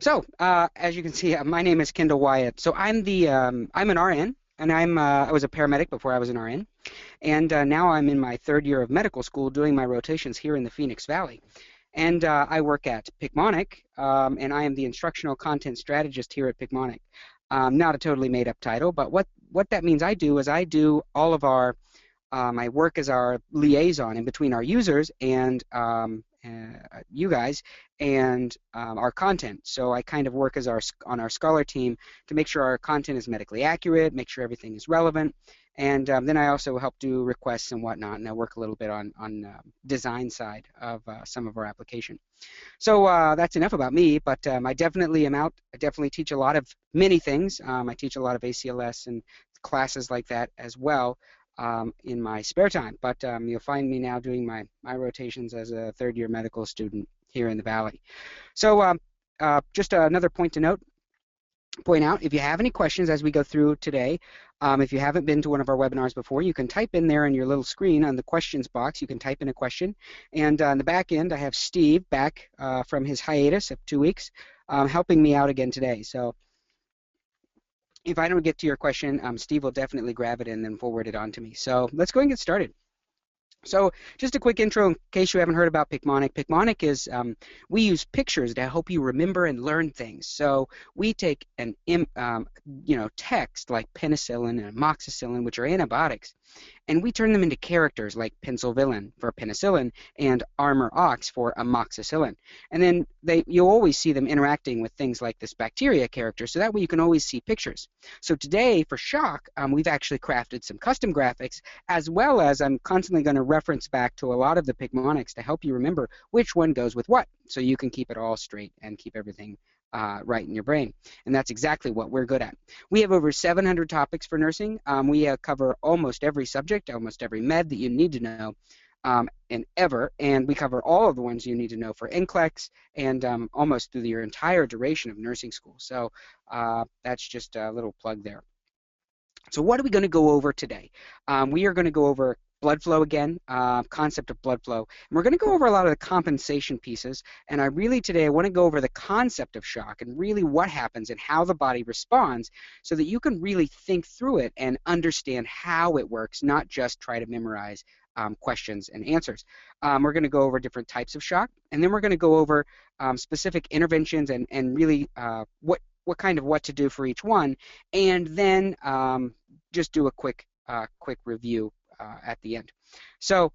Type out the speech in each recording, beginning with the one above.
As you can see, my name is Kendall Wyatt. So I'm an RN, and I was a paramedic before I was an RN, and now I'm in my third year of medical school doing my rotations here in the Phoenix Valley. And I work at Picmonic, and I am the instructional content strategist here at Picmonic. Not a totally made-up title, but what that means I do is I do all of our I work as our liaison in between our users and you guys and our content. So I kind of work as on our scholar team to make sure our content is medically accurate, make sure everything is relevant, and then I also help do requests and whatnot, and I work a little bit on design side of some of our application. So that's enough about me, but I definitely am out. I definitely teach a lot of many things. I teach a lot of ACLS and classes like that as well. In my spare time, but you'll find me now doing my rotations as a third-year medical student here in the Valley. So just another point out, if you have any questions as we go through today, if you haven't been to one of our webinars before, you can type in there on your little screen on the questions box, you can type in a question, and on the back end I have Steve back from his hiatus of 2 weeks helping me out again today. So if I don't get to your question, Steve will definitely grab it and then forward it on to me. So let's go and get started. So just a quick intro in case you haven't heard about Picmonic. Picmonic is, we use pictures to help you remember and learn things. So we take an, text like penicillin and amoxicillin, which are antibiotics, and we turn them into characters like pencil villain for penicillin and armor ox for amoxicillin. And then you'll always see them interacting with things like this bacteria character, so that way you can always see pictures. So today for shock, we've actually crafted some custom graphics, as well as I'm constantly going to reference back to a lot of the Picmonics to help you remember which one goes with what, so you can keep it all straight and keep everything right in your brain. And that's exactly what we're good at. We have over 700 topics for nursing. We cover almost every subject, almost every med that you need to know, and we cover all of the ones you need to know for NCLEX and almost through your entire duration of nursing school. So that's just a little plug there. So what are we going to go over today? We are going to go over blood flow again, concept of blood flow. And we're going to go over a lot of the compensation pieces, and I want to go over the concept of shock and really what happens and how the body responds so that you can really think through it and understand how it works, not just try to memorize questions and answers. We're going to go over different types of shock, and then we're going to go over specific interventions and really what to do for each one, and then just do a quick review at the end. So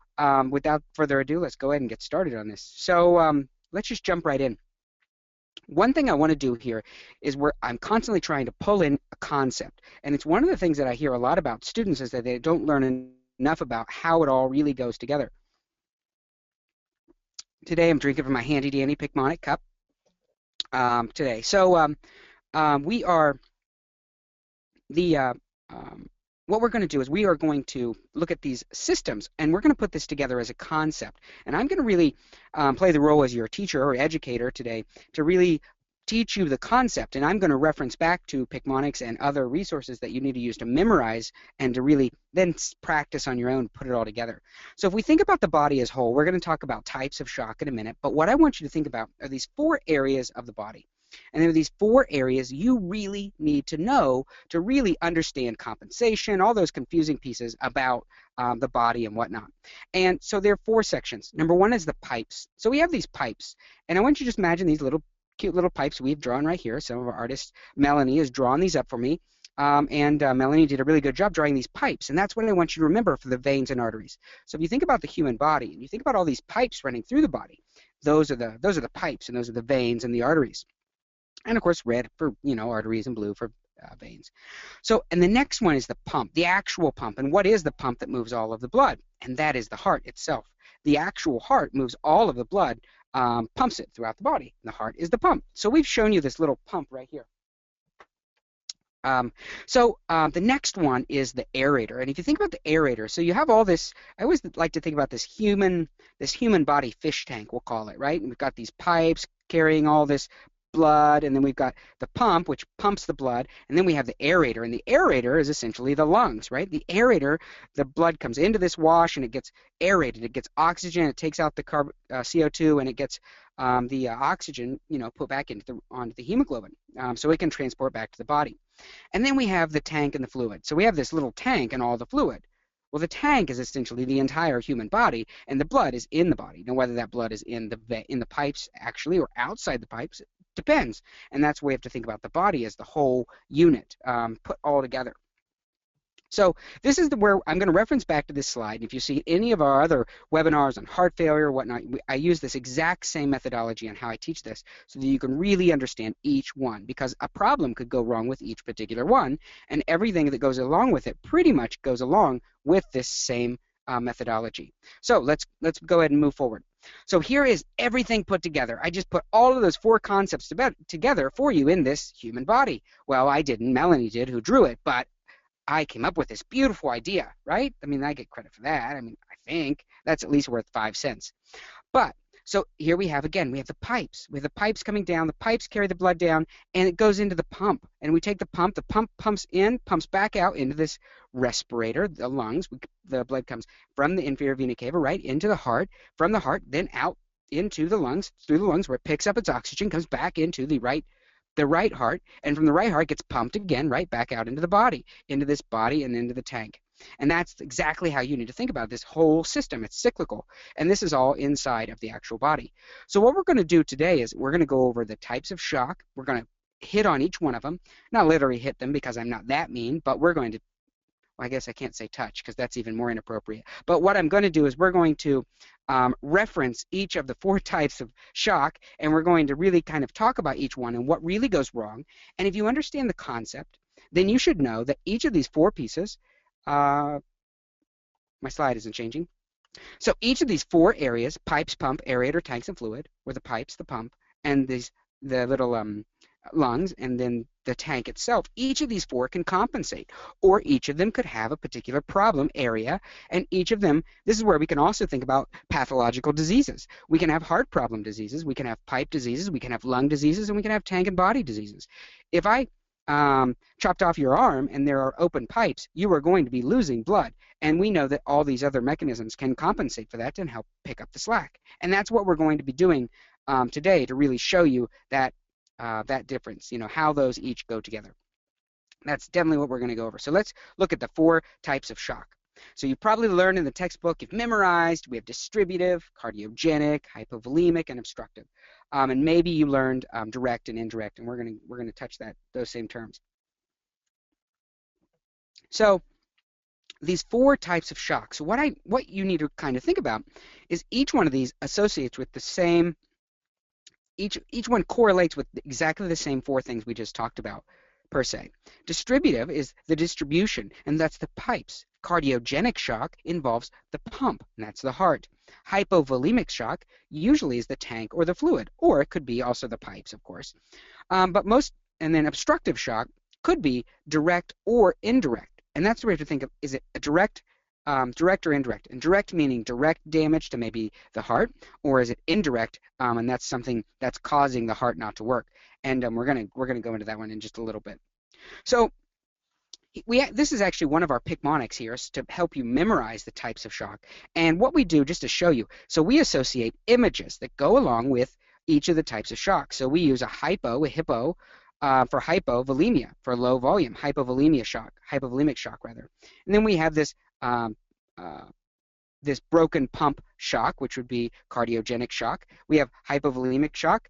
without further ado, let's go ahead and get started on this. So let's just jump right in. One thing I want to do here is I'm constantly trying to pull in a concept, and it's one of the things that I hear a lot about students is that they don't learn enough about how it all really goes together. Today I'm drinking from my handy dandy Picmonic cup today. So what we're going to do is we are going to look at these systems, and we're going to put this together as a concept. And I'm going to really play the role as your teacher or educator today to really teach you the concept. And I'm going to reference back to Picmonics and other resources that you need to use to memorize and to really then practice on your own, put it all together. So if we think about the body as a whole, we're going to talk about types of shock in a minute. But what I want you to think about are these 4 areas of the body. And there are these 4 areas you really need to know to really understand compensation, all those confusing pieces about the body and whatnot. And so there are 4 sections. Number 1 is the pipes. So we have these pipes, and I want you to just imagine these cute little pipes we've drawn right here. Some of our artists, Melanie, has drawn these up for me, and Melanie did a really good job drawing these pipes, and that's what I want you to remember for the veins and arteries. So if you think about the human body, and you think about all these pipes running through the body, those are the pipes, and those are the veins and the arteries. And of course red for arteries and blue for veins. So, and the next one is the pump, the actual pump. And what is the pump that moves all of the blood? And that is the heart itself. The actual heart moves all of the blood, pumps it throughout the body. And the heart is the pump. So we've shown you this little pump right here. The next one is the aerator. And if you think about the aerator, so you have all this, I always like to think about this human body fish tank, we'll call it, right? And we've got these pipes carrying all this blood, and then we've got the pump, which pumps the blood, and then we have the aerator, and the aerator is essentially the lungs, right? The aerator, the blood comes into this wash, and it gets aerated. It gets oxygen, it takes out the CO2, and it gets the oxygen, put back onto the hemoglobin, so it can transport back to the body. And then we have the tank and the fluid. So we have this little tank and all the fluid. Well, the tank is essentially the entire human body, and the blood is in the body. Now, whether that blood is in the pipes actually or outside the pipes depends, and that's why we have to think about the body as the whole unit, put all together. So this is where I'm going to reference back to this slide. If you see any of our other webinars on heart failure or whatnot, I use this exact same methodology on how I teach this so that you can really understand each one, because a problem could go wrong with each particular one, and everything that goes along with it pretty much goes along with this same methodology. So let's go ahead and move forward. So here is everything put together. I just put all of those 4 concepts together for you in this human body. Well, I didn't. Melanie did, who drew it, but I came up with this beautiful idea, right? I mean, I get credit for that. I mean, I think that's at least worth 5 cents. But so here we have the pipes. We have the pipes coming down. The pipes carry the blood down, and it goes into the pump. And we take the pump pumps in, pumps back out into this respirator, the lungs. The blood comes from the inferior vena cava right into the heart, from the heart then out into the lungs, through the lungs where it picks up its oxygen, comes back into the right heart, and from the right heart gets pumped again right back out into the body, into this body and into the tank. And that's exactly how you need to think about this whole system. It's cyclical, and this is all inside of the actual body. So what we're going to do today is we're going to go over the types of shock. We're going to hit on each one of them, not literally hit them because I'm not that mean, but we're going to, well, I guess I can't say touch because that's even more inappropriate. But what I'm going to do is we're going to reference each of the 4 types of shock, and we're going to really kind of talk about each one and what really goes wrong. And if you understand the concept, then you should know that each of these 4 pieces, my slide isn't changing. So each of these 4 areas, pipes, pump, aerator, tanks, and fluid, were the pipes, the pump, and the little lungs, and then the tank itself, each of these 4 can compensate, or each of them could have a particular problem area, and each of them, this is where we can also think about pathological diseases. We can have heart problem diseases, we can have pipe diseases, we can have lung diseases, and we can have tank and body diseases. If I chopped off your arm and there are open pipes, you are going to be losing blood, and we know that all these other mechanisms can compensate for that and help pick up the slack. And that's what we're going to be doing today to really show you that that difference, how those each go together. That's definitely what we're going to go over. So let's look at the 4 types of shock. So you've probably learned in the textbook, you've memorized, we have distributive, cardiogenic, hypovolemic, and obstructive. And maybe you learned direct and indirect, and we're going to touch those same terms. So these 4 types of shock. So what you need to kind of think about is each one of these associates with the same. Each one correlates with exactly the same 4 things we just talked about, per se. Distributive is the distribution, and that's the pipes. Cardiogenic shock involves the pump, and that's the heart. Hypovolemic shock usually is the tank or the fluid, or it could be also the pipes, of course. And then obstructive shock could be direct or indirect, and that's the way you have to think of, is it a direct or indirect? And direct meaning direct damage to maybe the heart, or is it indirect, and that's something that's causing the heart not to work? And we're gonna go into that one in just a little bit. So this is actually one of our Picmonics here to help you memorize the types of shock. And what we do, just to show you, so we associate images that go along with each of the types of shock. So we use a hippo for hypovolemia, for low volume, hypovolemic shock rather. And then we have this this broken pump shock, which would be cardiogenic shock. We have hypovolemic shock,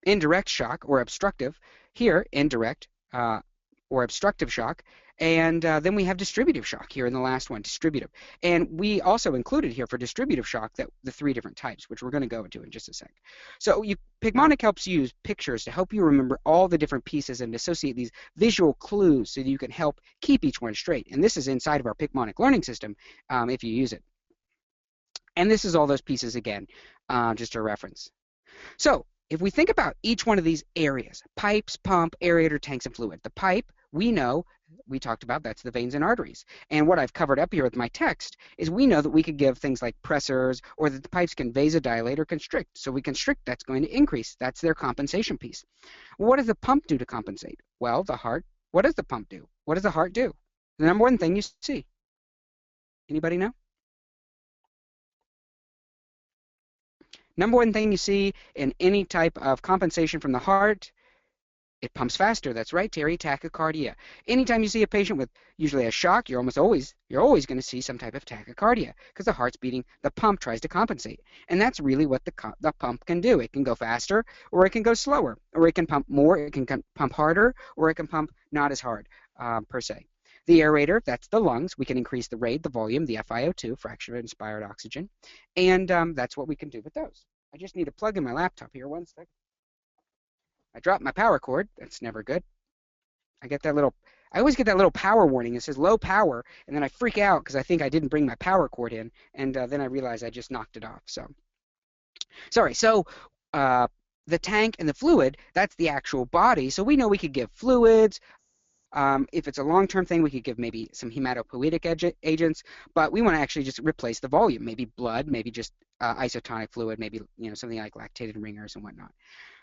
indirect shock or obstructive. Here, indirect or obstructive shock. And then we have distributive shock here in the last one, distributive. And we also included here for distributive shock the 3 different types, which we're going to go into in just a sec. So Picmonic helps use pictures to help you remember all the different pieces and associate these visual clues so that you can help keep each one straight. And this is inside of our Picmonic learning system if you use it. And this is all those pieces again, just a reference. So if we think about each one of these areas, pipes, pump, aerator, tanks, and fluid. The pipe, we know we talked about, that's the veins and arteries. And what I've covered up here with my text is we know that we could give things like pressors, or that the pipes can vasodilate or constrict. So we constrict, that's going to increase. That's their compensation piece. What does the pump do to compensate? Well, the heart, what does the pump do? What does the heart do? The number one thing you see. Anybody know? Number one thing you see in any type of compensation from the heart, it pumps faster. That's right, Terry, tachycardia. Anytime you see a patient with usually a shock, you're always going to see some type of tachycardia because the heart's beating, the pump tries to compensate. And that's really what the pump can do. It can go faster, or it can go slower, or it can pump more, it can pump harder, or it can pump not as hard, per se. The aerator, that's the lungs. We can increase the rate, the volume, the FiO2, fraction of inspired oxygen, and that's what we can do with those. I just need to plug in my laptop here. One second. I dropped my power cord. That's never good. I always get that little power warning. It says low power, and then I freak out because I think I didn't bring my power cord in, and then I realize I just knocked it off. So, sorry. So, the tank and the fluid, that's the actual body. So we know we could give fluids. If it's a long-term thing, we could give maybe some hematopoietic agents, but we want to actually just replace the volume, maybe blood, maybe just isotonic fluid, maybe something like lactated ringers and whatnot.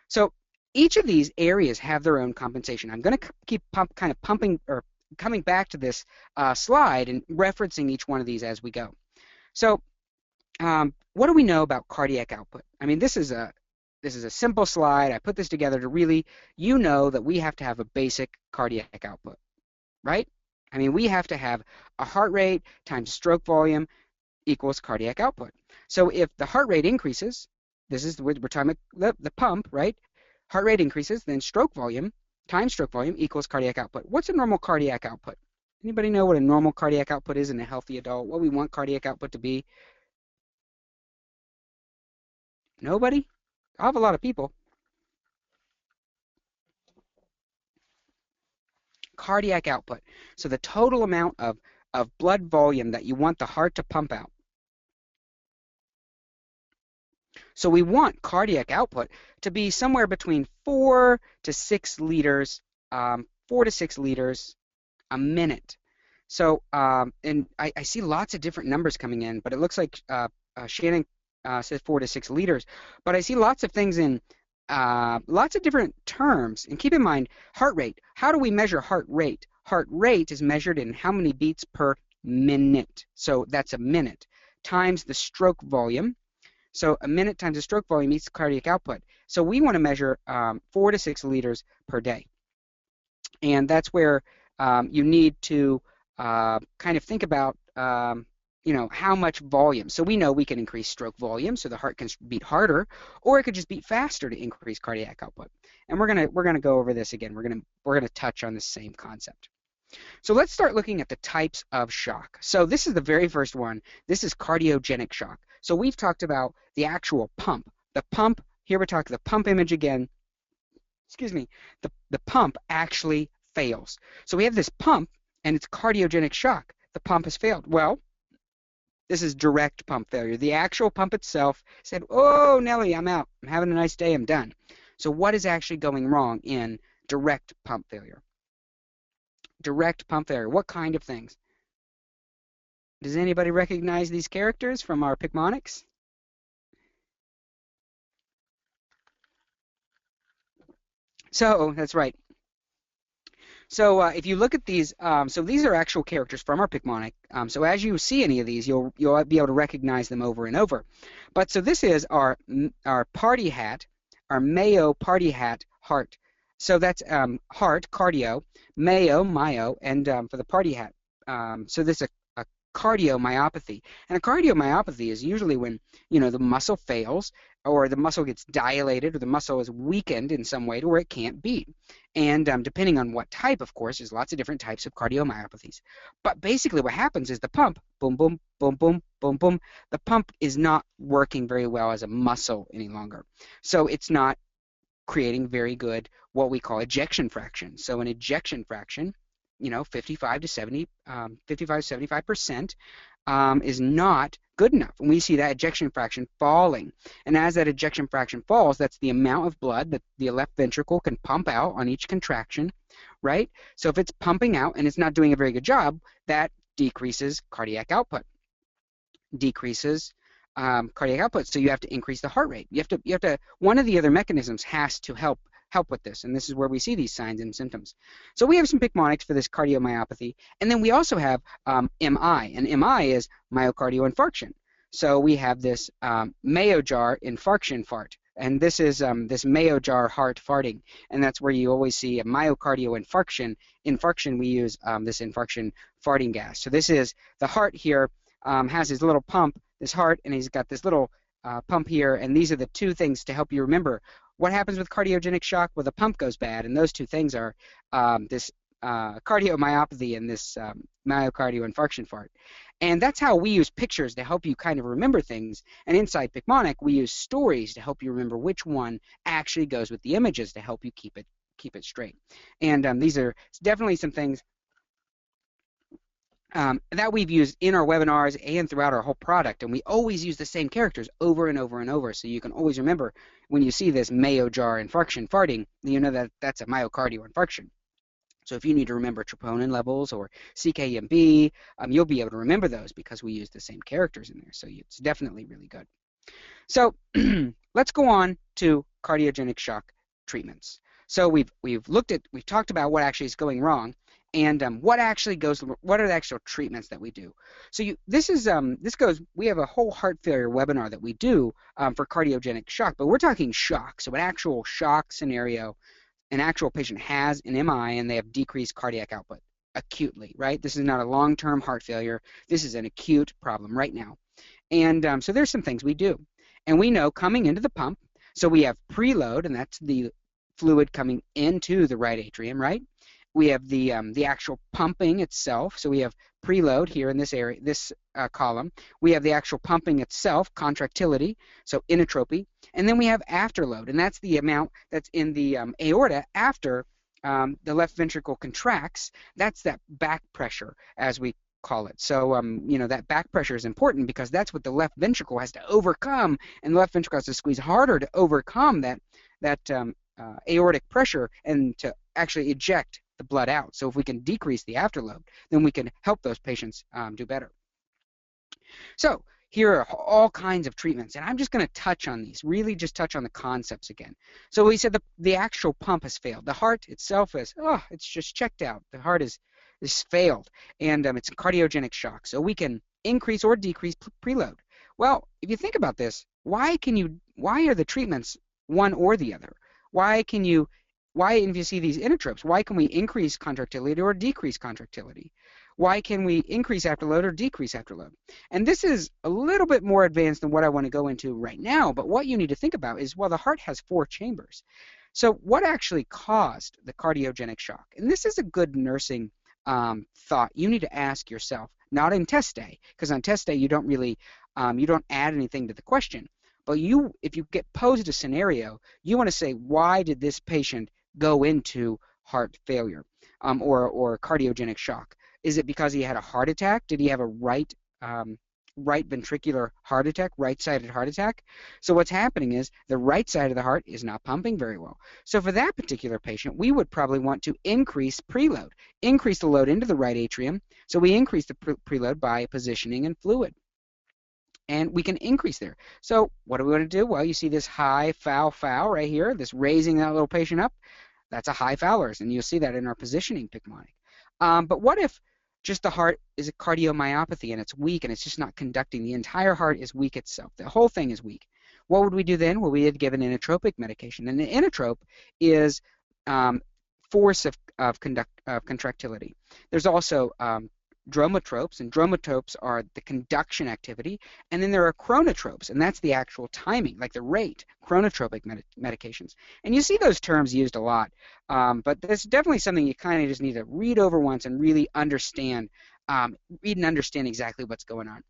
So each of these areas have their own compensation. I'm going to keep kind of pumping or coming back to this slide and referencing each one of these as we go. So what do we know about cardiac output? I mean, this is a simple slide. I put this together to really, that we have to have a basic cardiac output, right? I mean, we have to have a heart rate times stroke volume equals cardiac output. So if the heart rate increases, we're talking about the pump, right? Heart rate increases, then stroke volume times stroke volume equals cardiac output. What's a normal cardiac output? Anybody know what a normal cardiac output is in a healthy adult? What we want cardiac output to be? Nobody? I have a lot of people. Cardiac output. So the total amount of blood volume that you want the heart to pump out. So we want cardiac output to be somewhere between 4 to 6 liters, 4 to 6 liters a minute. So, and I see lots of different numbers coming in, but it looks like Shannon says 4 to 6 liters. But I see lots of things in lots of different terms. And keep in mind, heart rate. How do we measure heart rate? Heart rate is measured in how many beats per minute. So that's a minute times the stroke volume. So a minute times the stroke volume equals cardiac output. So we want to measure 4 to 6 liters per day. And that's where you need to kind of think about how much volume. So we know we can increase stroke volume so the heart can beat harder, or it could just beat faster to increase cardiac output. And we're gonna go over this again. We're gonna touch on the same concept. So let's start looking at the types of shock. So this is the very first one. This is cardiogenic shock. So we've talked about the actual pump. The pump, here we're talking the pump image again. Excuse me. The pump actually fails. So we have this pump and it's cardiogenic shock. The pump has failed. Well, this is direct pump failure. The actual pump itself said, oh, Nelly, I'm out. I'm having a nice day. I'm done. So what is actually going wrong in direct pump failure? Direct pump failure. What kind of things? Does anybody recognize these characters from our Picmonics? So that's right. So if you look at these, so these are actual characters from our Picmonic. So as you see any of these, you'll be able to recognize them over and over. But so this is our party hat, our Mayo party hat heart. So that's heart, cardio, Mayo, myo, and for the party hat. So this is a cardiomyopathy. And a cardiomyopathy is usually when, the muscle fails or the muscle gets dilated or the muscle is weakened in some way to where it can't beat. And depending on what type, of course, there's lots of different types of cardiomyopathies. But basically what happens is the pump, boom, boom, boom, boom, boom, boom, the pump is not working very well as a muscle any longer. So it's not creating very good what we call ejection fraction. So an ejection fraction, 55 to 75% is not good enough. And we see that ejection fraction falling. And as that ejection fraction falls, that's the amount of blood that the left ventricle can pump out on each contraction right? So if it's pumping out and it's not doing a very good job, that decreases cardiac output, decreases cardiac output. So you have to increase the heart rate. You have to. One of the other mechanisms has to help with this, and this is where we see these signs and symptoms. So we have some Picmonics for this cardiomyopathy, and then we also have MI, and MI is myocardial infarction. So we have this Mayo jar infarction fart, and this is this Mayo jar heart farting, and that's where you always see a myocardial infarction. Infarction, we use this infarction farting gas. So this is the heart here has his little pump, this heart, and he's got this little pump here, and these are the two things to help you remember what happens with cardiogenic shock. Well, the pump goes bad, and those two things are this cardiomyopathy and this myocardial infarction fart. And that's how we use pictures to help you kind of remember things. And inside Picmonic, we use stories to help you remember which one actually goes with the images to help you keep it straight. And these are definitely some things that we've used in our webinars and throughout our whole product, and we always use the same characters over and over and over, so you can always remember when you see this Mayo jar infarction farting, you know that that's a myocardial infarction. So if you need to remember troponin levels or CKMB, you'll be able to remember those because we use the same characters in there, so it's definitely really good. So let's go on to cardiogenic shock treatments. So we've talked about what actually is going wrong, and what are the actual treatments that we do. So we have a whole heart failure webinar that we do for cardiogenic shock, but we're talking shock, so an actual shock scenario, an actual patient has an MI and they have decreased cardiac output acutely, right? This is not a long-term heart failure, this is an acute problem right now. And so there's some things we do, and we know coming into the pump, so we have preload, and that's the fluid coming into the right atrium, right? We have the actual pumping itself, so we have preload here in this area, this column. We have the actual pumping itself, contractility, so inotropy, and then we have afterload, and that's the amount that's in the aorta after the left ventricle contracts. That's that back pressure, as we call it. So you know, that back pressure is important because that's what the left ventricle has to overcome, and the left ventricle has to squeeze harder to overcome that aortic pressure and to actually eject the blood out. So if we can decrease the afterload, then we can help those patients do better. So here are all kinds of treatments, and I'm just going to touch on these, really just touch on the concepts again. So we said the actual pump has failed. The heart itself it's just checked out. The heart is failed, and it's a cardiogenic shock. So we can increase or decrease preload. Well, if you think about this, why are the treatments one or the other? Why, if you see these inotropes, why can we increase contractility or decrease contractility? Why can we increase afterload or decrease afterload? And this is a little bit more advanced than what I want to go into right now, but what you need to think about is, well, the heart has 4 chambers. So what actually caused the cardiogenic shock? And this is a good nursing thought you need to ask yourself, not in test day, because on test day you don't really, you don't add anything to the question. But if you get posed a scenario, you want to say, why did this patient go into heart failure or cardiogenic shock? Is it because he had a heart attack? Did he have a right ventricular heart attack, right-sided heart attack? So what's happening is the right side of the heart is not pumping very well. So for that particular patient, we would probably want to increase preload, increase the load into the right atrium. So we increase the preload by positioning and fluid. And we can increase there. So what do we want to do? Well, you see this high foul right here, this raising that little patient up. That's a high Fowler's, and you'll see that in our positioning Picmonic. But what if just the heart is a cardiomyopathy and it's weak and it's just not conducting? The entire heart is weak itself. The whole thing is weak. What would we do then? Well, we would give an inotropic medication, and the inotrope is force of contractility. There's also dromotropes, and dromotropes are the conduction activity, and then there are chronotropes, and that's the actual timing, like the rate, chronotropic medications. And you see those terms used a lot, but that's definitely something you kind of just need to read over once and really understand, read and understand exactly what's going on.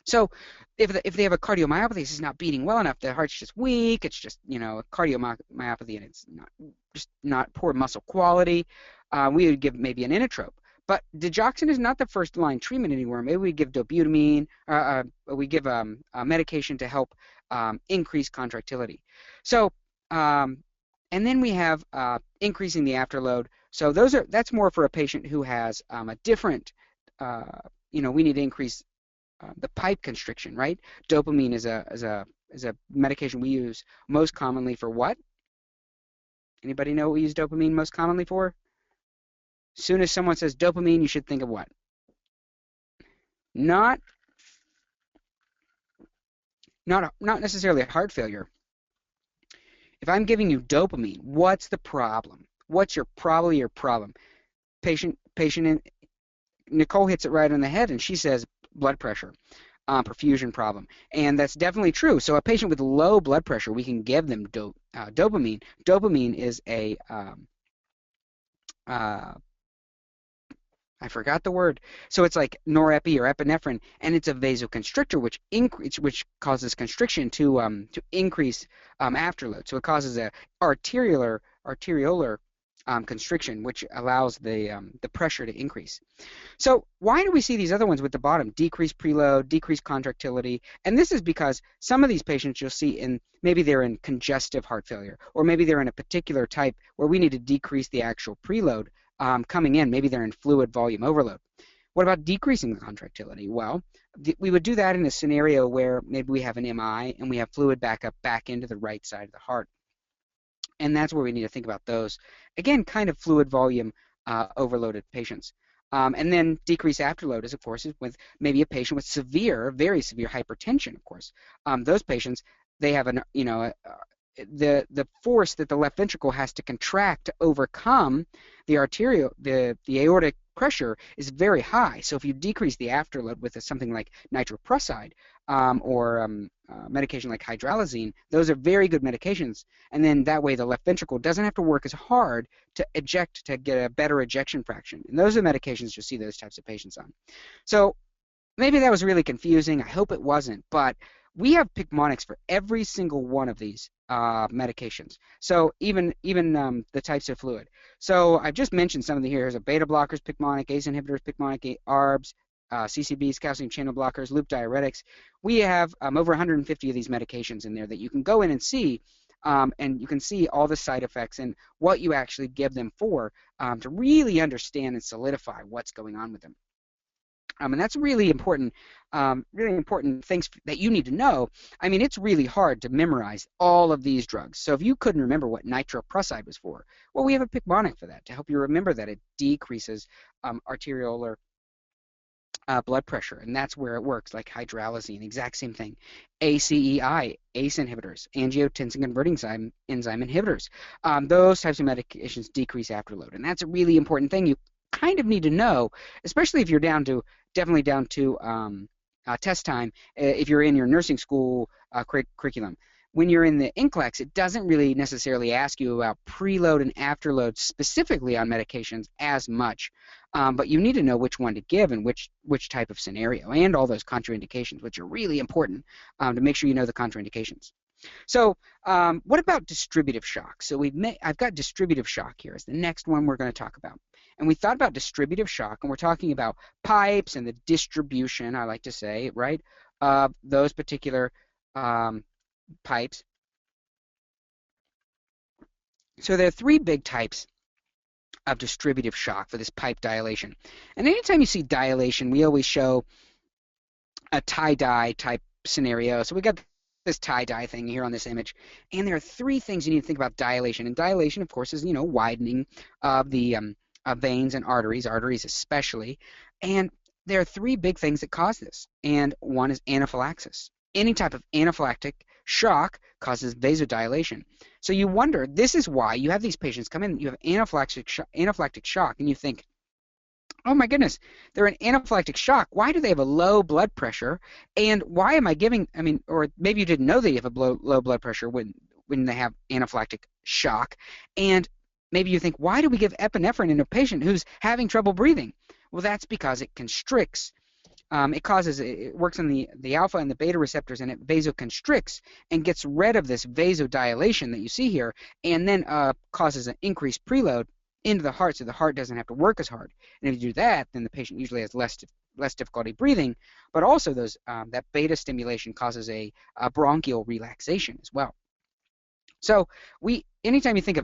So if they have a cardiomyopathy, it's not beating well enough, the heart's just weak, it's just, you know, a cardiomyopathy and it's not poor muscle quality, we would give maybe an inotrope. But digoxin is not the first line treatment anymore. Maybe we give dobutamine, we give a medication to help increase contractility. So, and And then we have increasing the afterload. So that's more for a patient who has a different, we need to increase the pipe constriction, right? Dopamine is a medication we use most commonly for what? Anybody know what we use dopamine most commonly for? As soon as someone says dopamine, you should think of what? Not necessarily heart failure. If I'm giving you dopamine, what's the problem? What's probably your problem? Patient, Nicole hits it right on the head, and she says blood pressure, perfusion problem, and that's definitely true. So a patient with low blood pressure, we can give them dopamine. Dopamine is I forgot the word. So it's like norepi or epinephrine, and it's a vasoconstrictor, which causes constriction to increase afterload. So it causes a arteriolar constriction, which allows the pressure to increase. So why do we see these other ones with the bottom? Decreased preload, decreased contractility, and this is because some of these patients you'll see maybe they're in congestive heart failure, or maybe they're in a particular type where we need to decrease the actual preload coming in. Maybe they're in fluid volume overload. What about decreasing the contractility? Well, we would do that in a scenario where maybe we have an MI and we have fluid backup back into the right side of the heart. And that's where we need to think about those. Again, kind of fluid volume overloaded patients. And then decreased afterload is, of course, with maybe a patient with very severe hypertension, of course. Those patients, they have the force that the left ventricle has to contract to overcome the aortic pressure is very high. So if you decrease the afterload with something like nitroprusside or medication like hydralazine, those are very good medications. And then that way the left ventricle doesn't have to work as hard to eject, to get a better ejection fraction. And those are medications you'll see those types of patients on. So maybe that was really confusing. I hope it wasn't. But we have Picmonics for every single one of these medications. So even the types of fluid. So I've just mentioned some of the here. Here's a beta blockers, Picmonic, ACE inhibitors, Picmonic, ARBs, CCBs, calcium channel blockers, loop diuretics. We have over 150 of these medications in there that you can go in and see, and you can see all the side effects and what you actually give them for to really understand and solidify what's going on with them. And that's really important things that you need to know. I mean, it's really hard to memorize all of these drugs. So if you couldn't remember what nitroprusside was for, well, we have a Picmonic for that to help you remember that it decreases arteriolar blood pressure, and that's where it works, like hydralazine, exact same thing. ACEI, ACE inhibitors, angiotensin converting enzyme inhibitors. Those types of medications decrease afterload, and that's a really important thing you kind of need to know, especially if you're definitely down to test time, if you're in your nursing school curriculum. When you're in the NCLEX, it doesn't really necessarily ask you about preload and afterload specifically on medications as much, but you need to know which one to give and which type of scenario, and all those contraindications, which are really important to make sure you know the contraindications. So what about distributive shock? So I've got distributive shock here as the next one we're going to talk about. And we thought about distributive shock, and we're talking about pipes and the distribution, I like to say, right, of those particular pipes. So there are three big types of distributive shock for this pipe dilation. And anytime you see dilation, we always show a tie-dye type scenario. So we got this tie-dye thing here on this image, and there are three things you need to think about dilation. And dilation, of course, is widening of the veins and arteries especially. And there are three big things that cause this, and one is anaphylaxis. Any type of anaphylactic shock causes vasodilation. So you wonder, this is why you have these patients come in, you have anaphylactic shock, and you think, oh my goodness, they're in anaphylactic shock. Why do they have a low blood pressure? And why am I giving, or maybe you didn't know they have a low blood pressure when they have anaphylactic shock. And maybe you think, why do we give epinephrine in a patient who's having trouble breathing? Well, that's because it constricts. It works on the alpha and the beta receptors, and it vasoconstricts and gets rid of this vasodilation that you see here, and then causes an increased preload into the heart, so the heart doesn't have to work as hard. And if you do that, then the patient usually has less difficulty breathing, but also that beta stimulation causes a bronchial relaxation as well. So anytime you think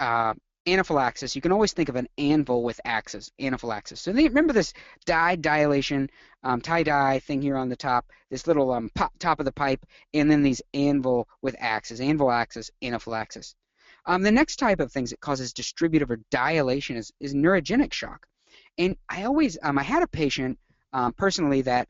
of anaphylaxis, you can always think of an anvil with axis, anaphylaxis. So remember this dilation, tie-dye thing here on the top, this little top of the pipe, and then these anvil with axis, anvil axis, anaphylaxis. The next type of things that causes distributive or dilation is neurogenic shock. And I had a patient personally that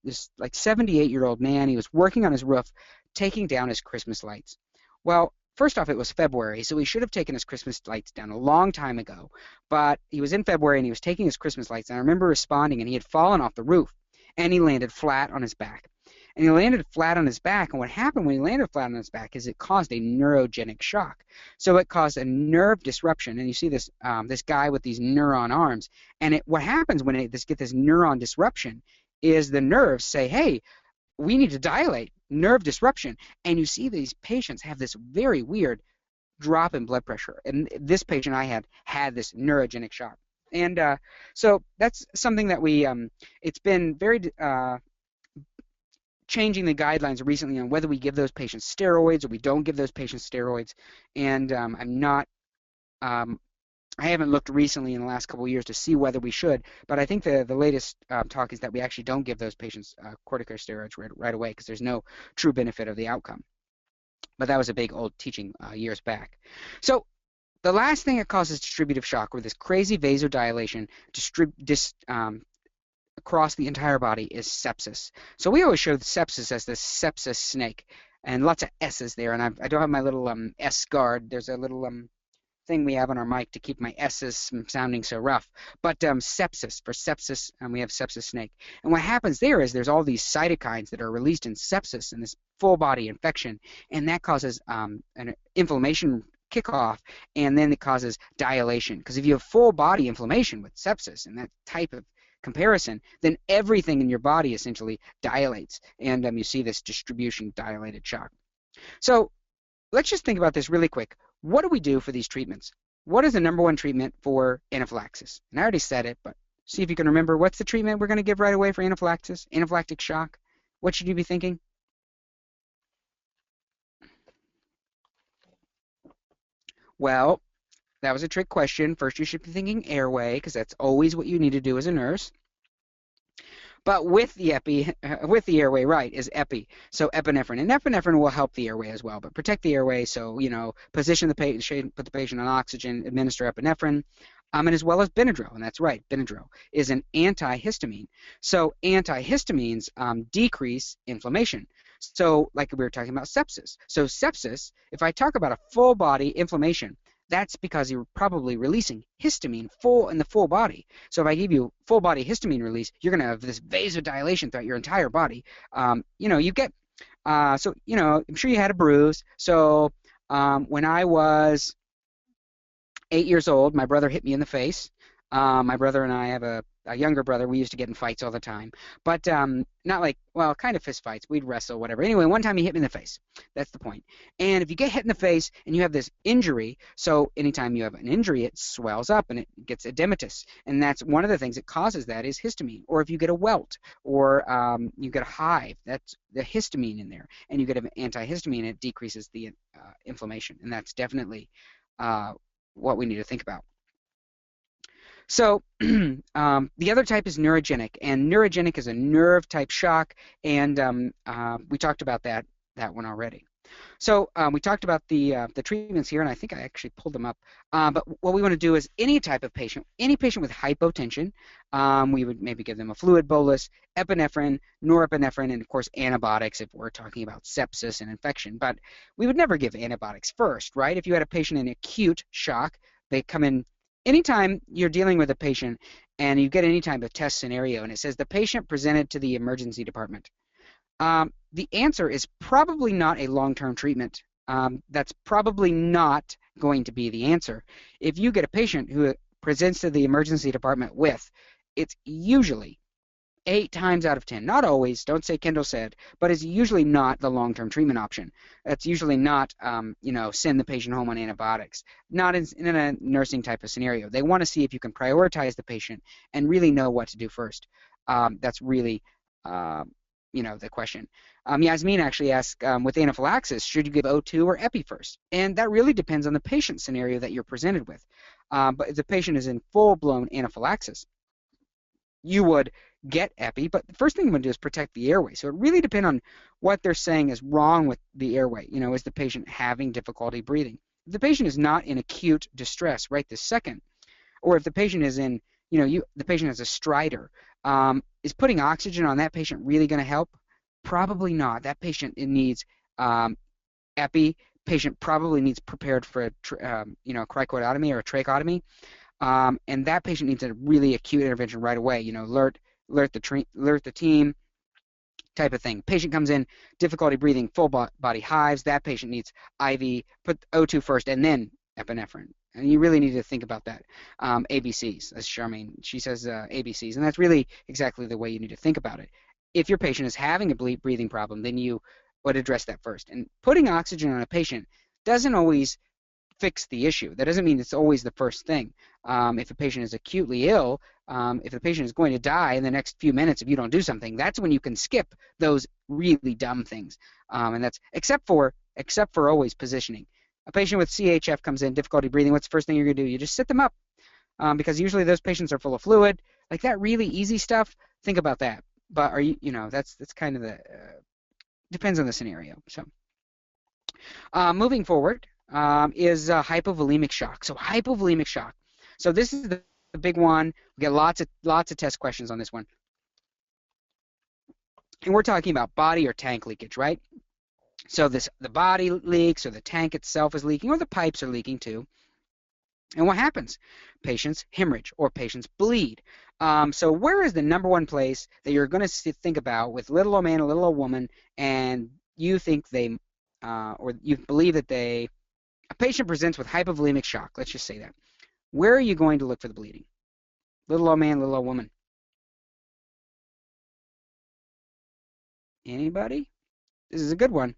this like 78-year-old man, he was working on his roof, taking down his Christmas lights. Well, first off, it was February, so he should have taken his Christmas lights down a long time ago. But he was in February and he was taking his Christmas lights, and I remember responding, and he had fallen off the roof, and he landed flat on his back. And he landed flat on his back, and what happened when he landed flat on his back is it caused a neurogenic shock. So it caused a nerve disruption, and you see this this guy with these neuron arms, and what happens when get this neuron disruption is the nerves say, hey, we need to dilate, nerve disruption, and you see these patients have this very weird drop in blood pressure, and this patient I had this neurogenic shock. And so that's something that it's been very changing the guidelines recently on whether we give those patients steroids or we don't give those patients steroids. And I haven't looked recently in the last couple of years to see whether we should, but I think the latest talk is that we actually don't give those patients corticosteroids right away because there's no true benefit of the outcome. But that was a big old teaching years back. So the last thing that causes distributive shock, or this crazy vasodilation across the entire body, is sepsis. So we always show the sepsis as this sepsis snake, and lots of S's there. And I don't have my little S guard. There's a little thing we have on our mic to keep my S's from sounding so rough. But sepsis, for sepsis, we have sepsis snake. And what happens there is there's all these cytokines that are released in sepsis, and this full body infection, and that causes an inflammation kickoff, and then it causes dilation. Because if you have full body inflammation with sepsis and that type of comparison, then everything in your body essentially dilates, and you see this distribution dilated shock. So let's just think about this really quick. What do we do for these treatments? What is the #1 treatment for anaphylaxis? And I already said it, but see if you can remember. What's the treatment we're going to give right away for anaphylaxis, anaphylactic shock? What should you be thinking? Well, that was a trick question. First, you should be thinking airway, because that's always what you need to do as a nurse. But with the airway, right, is epi. So epinephrine, and epinephrine will help the airway as well, but protect the airway. So position the patient, put the patient on oxygen, administer epinephrine, and as well as Benadryl. And that's right, Benadryl is an antihistamine. So antihistamines decrease inflammation. So like we were talking about sepsis. So sepsis, if I talk about a full body inflammation, that's because you're probably releasing histamine in the full body. So if I give you full body histamine release, you're going to have this vasodilation throughout your entire body. You get, I'm sure you had a bruise. So when I was 8 years old, my brother hit me in the face. My brother and I have a younger brother. We used to get in fights all the time, but not like, well, kind of fist fights. We'd wrestle, whatever. Anyway, one time he hit me in the face. That's the point. And if you get hit in the face and you have this injury, so anytime you have an injury, it swells up and it gets edematous. And that's one of the things that causes that is histamine. Or if you get a welt or you get a hive, that's the histamine in there. And you get an antihistamine, it decreases the inflammation. And that's definitely what we need to think about. So the other type is neurogenic, and neurogenic is a nerve type shock, and we talked about that one already. So we talked about the treatments here, and I think I actually pulled them up. But what we want to do is any type of patient, any patient with hypotension, we would maybe give them a fluid bolus, epinephrine, norepinephrine, and of course antibiotics if we're talking about sepsis and infection. But we would never give antibiotics first, right? If you had a patient in acute shock, they come in. Anytime you're dealing with a patient and you get any type of test scenario and it says the patient presented to the emergency department, the answer is probably not a long-term treatment. That's probably not going to be the answer. If you get a patient who presents to the emergency department it's usually 8 times out of 10, not always, don't say Kendall said, but it's usually not the long-term treatment option. That's usually not, send the patient home on antibiotics, not in a nursing type of scenario. They want to see if you can prioritize the patient and really know what to do first. That's really the question. Yasmin actually asked, with anaphylaxis, should you give O2 or epi first? And that really depends on the patient scenario that you're presented with. But if the patient is in full-blown anaphylaxis, you would get epi, but the first thing you want to do is protect the airway. So it really depends on what they're saying is wrong with the airway. Is the patient having difficulty breathing? If the patient is not in acute distress right this second, or if the patient is in, the patient has a stridor, is putting oxygen on that patient really going to help? Probably not. That patient needs epi. Patient probably needs prepared for a cricoidotomy or a tracheotomy, and that patient needs a really acute intervention right away. Alert the team, type of thing. Patient comes in, difficulty breathing, full body hives. That patient needs IV. Put O2 first, and then epinephrine. And you really need to think about that. ABCs, as Charmaine, she says ABCs, and that's really exactly the way you need to think about it. If your patient is having a breathing problem, then you would address that first. And putting oxygen on a patient doesn't always fix the issue. That doesn't mean it's always the first thing. If a patient is acutely ill, if the patient is going to die in the next few minutes if you don't do something, that's when you can skip those really dumb things. And that's except for always positioning. A patient with CHF comes in, difficulty breathing, what's the first thing you're going to do? You just sit them up, because usually those patients are full of fluid. Like that really easy stuff, think about that. But that's kind of the, depends on the scenario. So moving forward is hypovolemic shock. So hypovolemic shock. So this is the big one. We get lots of test questions on this one. And we're talking about body or tank leakage, right? So the body leaks, or the tank itself is leaking, or the pipes are leaking too. And what happens? Patients hemorrhage or patients bleed. So where is the number one place that you're going to think about with little old man or little old woman, and you think or you believe that a patient presents with hypovolemic shock? Let's just say that. Where are you going to look for the bleeding? Little old man, little old woman. Anybody? This is a good one.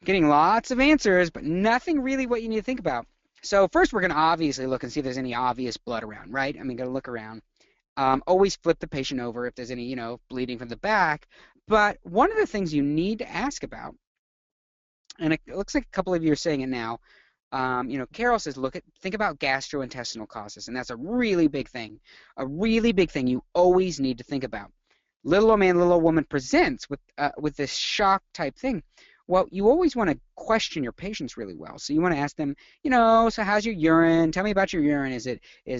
Getting lots of answers, but nothing really what you need to think about. So first we're going to obviously look and see if there's any obvious blood around, right? Going to look around. Always flip the patient over if there's any, bleeding from the back. But one of the things you need to ask about, and it looks like a couple of you are saying it now, Carol says, think about gastrointestinal causes, and that's a really big thing. A really big thing you always need to think about. Little old man, little old woman presents with this shock type thing. Well, you always want to question your patients really well. So you want to ask them, so how's your urine? Tell me about your urine. Is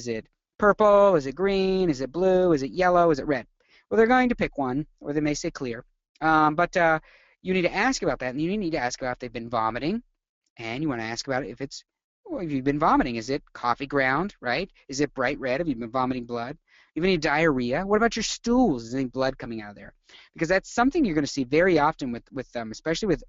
it purple? Is it green? Is it blue? Is it yellow? Is it red? Well, they're going to pick one, or they may say clear. But you need to ask about that, and you need to ask about if they've been vomiting, and you want to ask about it if you've been vomiting. Is it coffee ground, right? Is it bright red? Have you been vomiting blood? You have any diarrhea? What about your stools? Is there any blood coming out of there? Because that's something you're going to see very often with especially with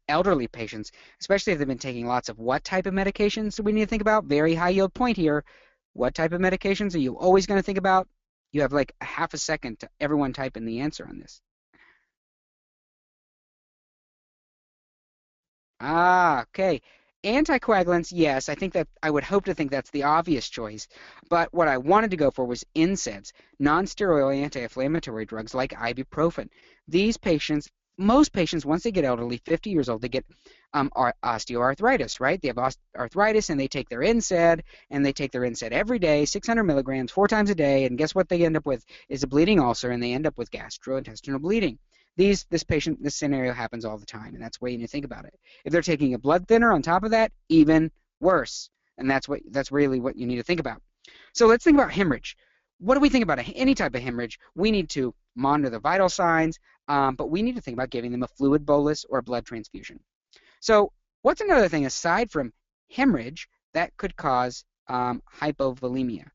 elderly patients, especially if they've been taking lots of what type of medications. So we need to think about, very high yield point here, what type of medications are you always going to think about? You have like a half a second to everyone type in the answer on this. Okay. Anticoagulants, yes, I think that I would hope to think that's the obvious choice, but what I wanted to go for was NSAIDs, non-steroidal anti-inflammatory drugs like ibuprofen. These patients, most patients, once they get elderly, 50 years old, they get osteoarthritis, right? They have arthritis, and they take their NSAID, and they take their NSAID every day, 600 milligrams, 4 times a day, and guess what they end up with is a bleeding ulcer, and they end up with gastrointestinal bleeding. This scenario happens all the time, and that's the way you need to think about it. If they're taking a blood thinner on top of that, even worse, and that's really what you need to think about. So let's think about hemorrhage. What do we think about any type of hemorrhage? We need to monitor the vital signs, but we need to think about giving them a fluid bolus or a blood transfusion. So what's another thing aside from hemorrhage that could cause hypovolemia?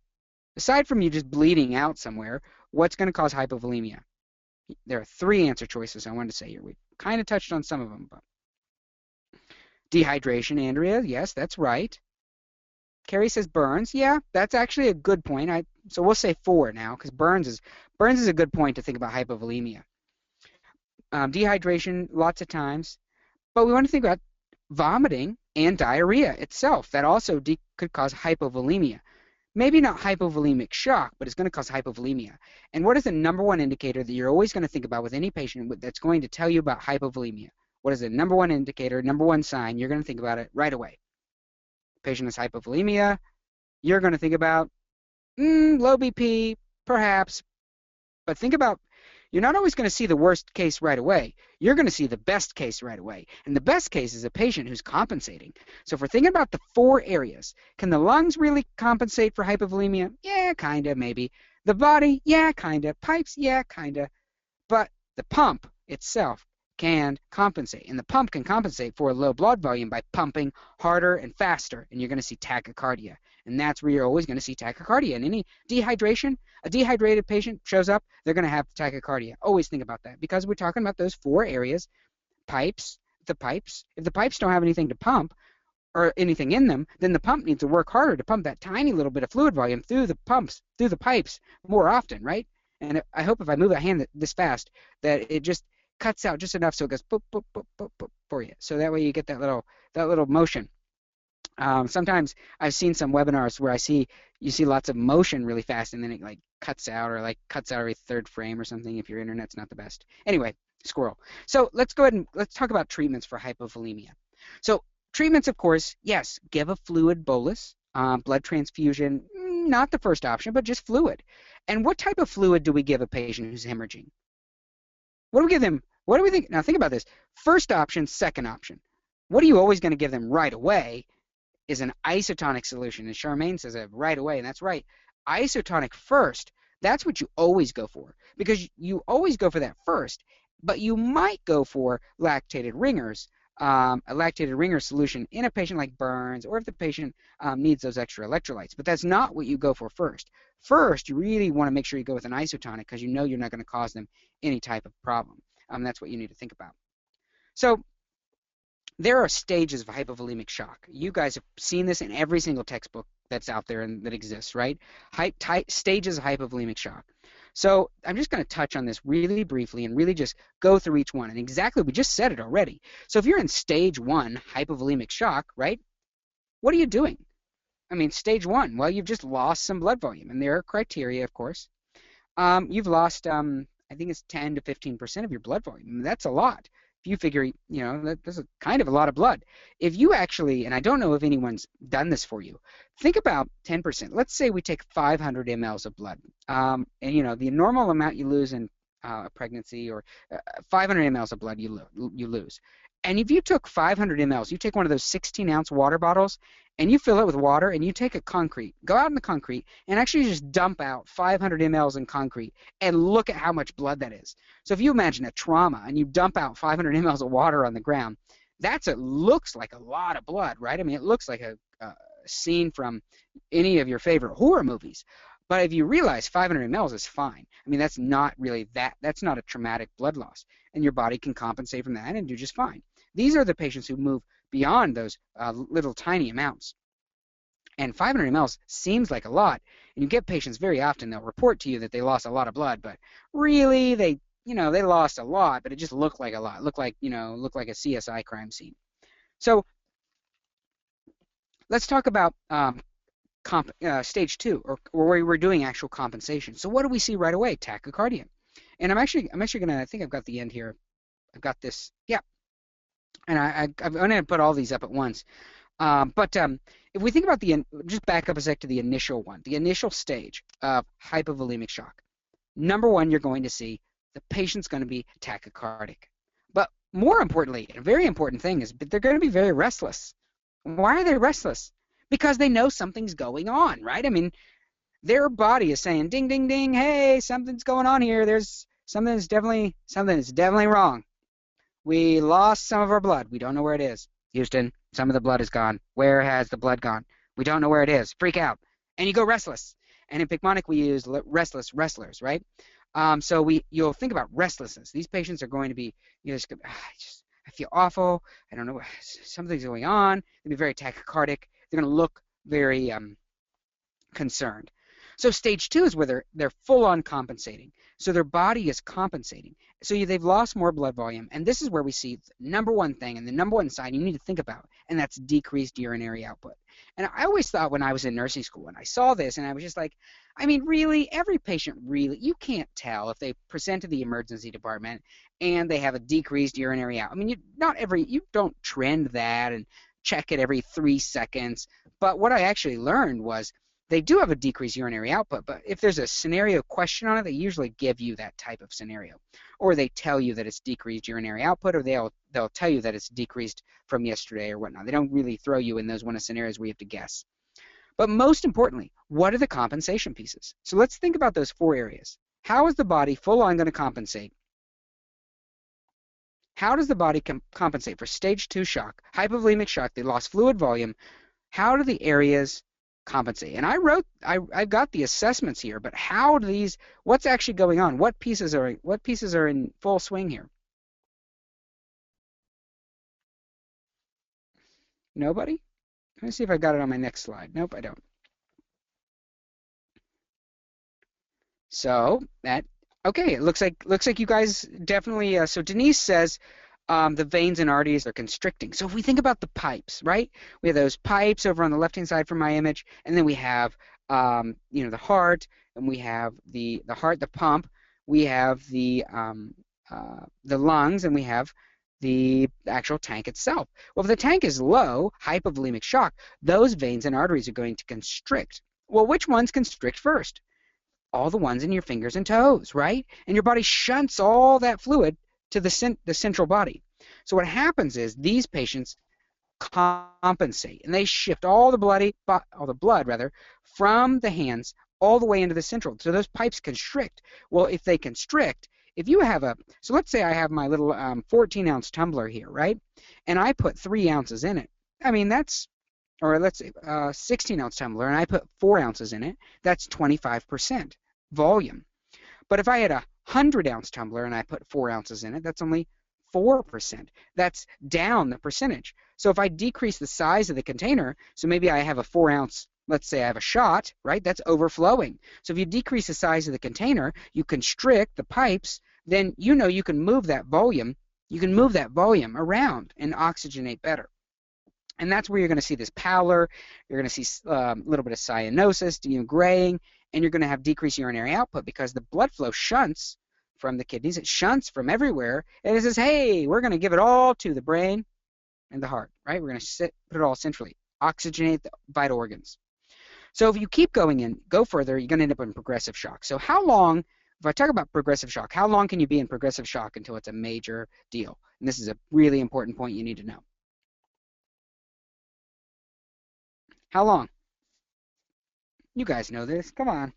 Aside from you just bleeding out somewhere, what's going to cause hypovolemia? There are 3 answer choices I wanted to say here. We kind of touched on some of them. But dehydration, Andrea, yes, that's right. Carrie says burns. Yeah, that's actually a good point. So we'll say 4 now, because burns is a good point to think about hypovolemia. Dehydration, lots of times. But we want to think about vomiting and diarrhea itself. That also could cause hypovolemia. Maybe not hypovolemic shock, but it's going to cause hypovolemia. And what is the number one indicator that you're always going to think about with any patient that's going to tell you about hypovolemia? What is the number one indicator, number one sign? You're going to think about it right away. Patient has hypovolemia. You're going to think about low BP, perhaps. But think about, you're not always going to see the worst case right away. You're going to see the best case right away. And the best case is a patient who's compensating. So if we're thinking about the 4 areas, can the lungs really compensate for hypovolemia? Yeah, kind of, maybe. The body? Yeah, kind of. Pipes? Yeah, kind of. But the pump itself can compensate. And the pump can compensate for a low blood volume by pumping harder and faster. And you're going to see tachycardia. And that's where you're always going to see tachycardia. And any dehydration, a dehydrated patient shows up, they're going to have tachycardia. Always think about that because we're talking about those 4 areas. Pipes, if the pipes don't have anything to pump or anything in them, then the pump needs to work harder to pump that tiny little bit of fluid volume through the pipes more often, right? And I hope if I move a hand this fast that it just cuts out just enough so it goes boop, boop, boop, boop, boop for you. So that way you get that little motion. Sometimes I've seen some webinars where you see lots of motion really fast and then it like cuts out or like cuts out every 3rd frame or something if your internet's not the best. Anyway, squirrel. So let's go ahead and let's talk about treatments for hypovolemia. So treatments, of course, yes, give a fluid bolus, blood transfusion, not the first option, but just fluid. And what type of fluid do we give a patient who's hemorrhaging? What do we give them? What do we think? Now think about this. First option, second option. What are you always going to give them right away is an isotonic solution. And Charmaine says it right away, and that's right. Isotonic first, that's what you always go for because you always go for that first, but you might go for lactated ringers, a lactated ringer solution in a patient like Burns or if the patient needs those extra electrolytes. But that's not what you go for first. First, you really want to make sure you go with an isotonic because you know you're not going to cause them any type of problem. That's what you need to think about. So there are stages of hypovolemic shock. You guys have seen this in every single textbook that's out there and that exists, right? Stages of hypovolemic shock. So I'm just going to touch on this really briefly and really just go through each one. And exactly, we just said it already. So if you're in stage 1 hypovolemic shock, right, what are you doing? I mean, stage 1, well, you've just lost some blood volume. And there are criteria, of course. You've lost, I think it's 10 to 15% of your blood volume. I mean, that's a lot. If you figure, you know, that's a kind of a lot of blood. If you actually, and I don't know if anyone's done this for you, think about 10%. Let's say we take 500 mLs of blood. And, you know, the normal amount you lose in a pregnancy or 500 mLs of blood you lose. And if you took 500 mLs, you take one of those 16-ounce water bottles and you fill it with water and you take a concrete, go out in the concrete and actually just dump out 500 mLs in concrete and look at how much blood that is. So if you imagine a trauma and you dump out 500 mLs of water on the ground, looks like a lot of blood, right? I mean, it looks like a scene from any of your favorite horror movies. But if you realize 500 mLs is fine, I mean, that's not a traumatic blood loss. And your body can compensate from that and do just fine. These are the patients who move beyond those little tiny amounts. And 500 mLs seems like a lot. And you get patients very often, they'll report to you that they lost a lot of blood, but really they lost a lot, but it just looked like a lot. Looked like a CSI crime scene. So let's talk about stage 2, or where we're doing actual compensation. So what do we see right away? Tachycardia. And I'm actually gonna, I think I've got the end here. I've got this, yeah. And I'm gonna put all these up at once. If we think about just back up a sec to the initial one, the initial stage of hypovolemic shock. Number 1, you're going to see the patient's going to be tachycardic. But more importantly, a very important thing is they're going to be very restless. Why are they restless? Because they know something's going on, right? I mean, their body is saying, ding, ding, ding, hey, something's going on here. There's something that's definitely wrong. We lost some of our blood. We don't know where it is. Houston, some of the blood is gone. Where has the blood gone? We don't know where it is. Freak out. And you go restless. And in Picmonic, we use restless wrestlers, right? So you'll think about restlessness. These patients are going to be, I feel awful. I don't know, something's going on. They'll be very tachycardic. They're going to look very concerned. So stage 2 is where they're full on compensating. So their body is compensating. So they've lost more blood volume. And this is where we see the number one thing and the number one sign you need to think about, and that's decreased urinary output. And I always thought when I was in nursing school and I saw this, and I was just like, I mean, really, every patient really, you can't tell if they present to the emergency department and they have a decreased urinary output. I mean, you don't trend that and check it every 3 seconds. But what I actually learned was they do have a decreased urinary output, but if there's a scenario question on it, they usually give you that type of scenario. Or they tell you that it's decreased urinary output, or they'll tell you that it's decreased from yesterday or whatnot. They don't really throw you in those one of scenarios where you have to guess. But most importantly, what are the compensation pieces? So let's think about those 4 areas. How is the body full on going to compensate? How does the body compensate for stage 2 shock, hypovolemic shock? They lost fluid volume. How do the areas compensate? And I've got the assessments here, but how do these, what's actually going on? What pieces are in full swing here? Nobody? Let me see if I got it on my next slide. Nope, I don't. So okay, it looks like you guys definitely. So Denise says the veins and arteries are constricting. So if we think about the pipes, right? We have those pipes over on the left-hand side from my image, and then we have the heart, and we have the heart, the pump. We have the lungs, and we have the actual tank itself. Well, if the tank is low, hypovolemic shock, those veins and arteries are going to constrict. Well, which ones constrict first? All the ones in your fingers and toes, right? And your body shunts all that fluid to the central body. So what happens is these patients compensate, and they shift all the blood from the hands all the way into the central. So those pipes constrict. Well, if they constrict, if you have so let's say I have my little 14-ounce tumbler here, right? And I put 3 ounces in it. I mean, or let's say 16-ounce tumbler, and I put 4 ounces in it. That's 25% volume. But if I had a 100-ounce tumbler and I put 4 ounces in it, that's only 4%. That's down the percentage. So if I decrease the size of the container, so maybe I have a 4-ounce, let's say I have a shot, right? That's overflowing. So if you decrease the size of the container, you constrict the pipes, then you can move that volume. You can move that volume around and oxygenate better. And that's where you're going to see this pallor. You're going to see a little bit of cyanosis, graying, and you're going to have decreased urinary output because the blood flow shunts from the kidneys. It shunts from everywhere, and it says, hey, we're going to give it all to the brain and the heart, right? We're going to put it all centrally, oxygenate the vital organs. So if you keep go further, you're going to end up in progressive shock. So how long, if I talk about progressive shock, how long can you be in progressive shock until it's a major deal? And this is a really important point you need to know. How long? You guys know this. Come on.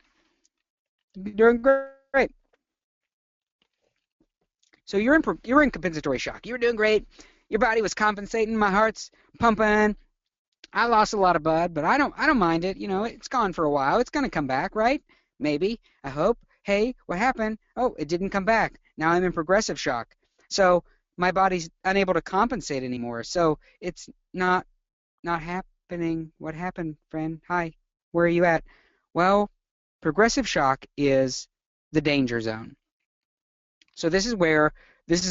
You're doing great. So you're in compensatory shock. You were doing great. Your body was compensating. My heart's pumping. I lost a lot of blood, but I don't mind it. It's gone for a while. It's going to come back, right? Maybe. I hope. Hey, what happened? Oh, it didn't come back. Now I'm in progressive shock. So my body's unable to compensate anymore. So it's not happening. What happened, friend? Hi. Where are you at? Well, progressive shock is the danger zone. So this is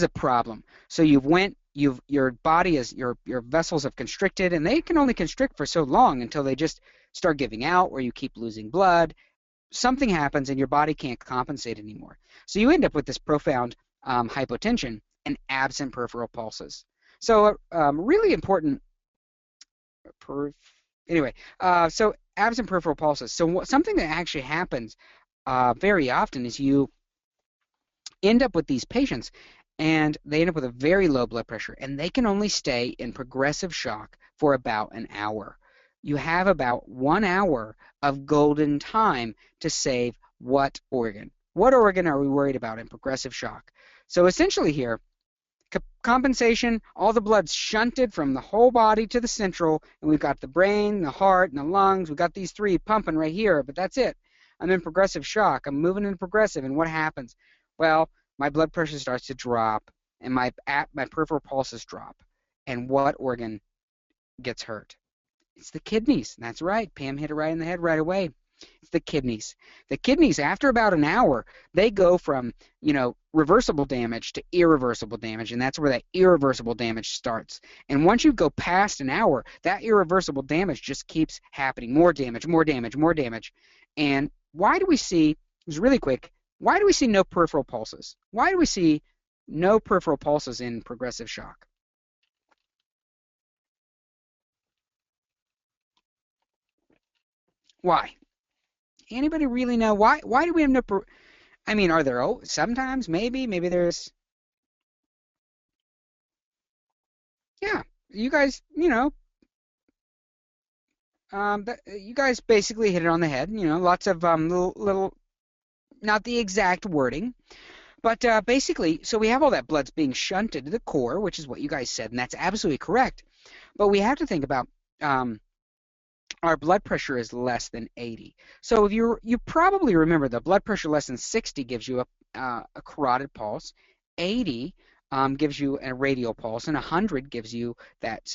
a problem. So your body is, your vessels have constricted, and they can only constrict for so long until they just start giving out, or you keep losing blood. Something happens and your body can't compensate anymore. So you end up with this profound hypotension and absent peripheral pulses. So really important. So absent peripheral pulses. So something that actually happens very often is you end up with these patients and they end up with a very low blood pressure, and they can only stay in progressive shock for about an hour. You have about 1 hour of golden time to save what organ? What organ are we worried about in progressive shock? So essentially here, compensation, all the blood's shunted from the whole body to the central, and we've got the brain, the heart, and the lungs. We've got these 3 pumping right here, but that's it. I'm in progressive shock. I'm moving into progressive, and what happens? Well, my blood pressure starts to drop, and my peripheral pulses drop. And what organ gets hurt? It's the kidneys. That's right. Pam hit it right in the head right away. It's the kidneys. The kidneys, after about an hour, they go from, reversible damage to irreversible damage, and that's where that irreversible damage starts. And once you go past an hour, that irreversible damage just keeps happening. More damage, more damage, more damage. And why do we see, just really quick, why do we see no peripheral pulses? Why do we see no peripheral pulses in progressive shock? Why? Anybody really know why? Why do we have no? I mean, are there? Oh, sometimes maybe there's. Yeah, you guys, you guys basically hit it on the head. Lots of little, not the exact wording, but basically, so we have all that blood's being shunted to the core, which is what you guys said, and that's absolutely correct. But we have to think about our blood pressure is less than 80. So if you probably remember the blood pressure less than 60 gives you a carotid pulse, 80 gives you a radial pulse, and 100 gives you that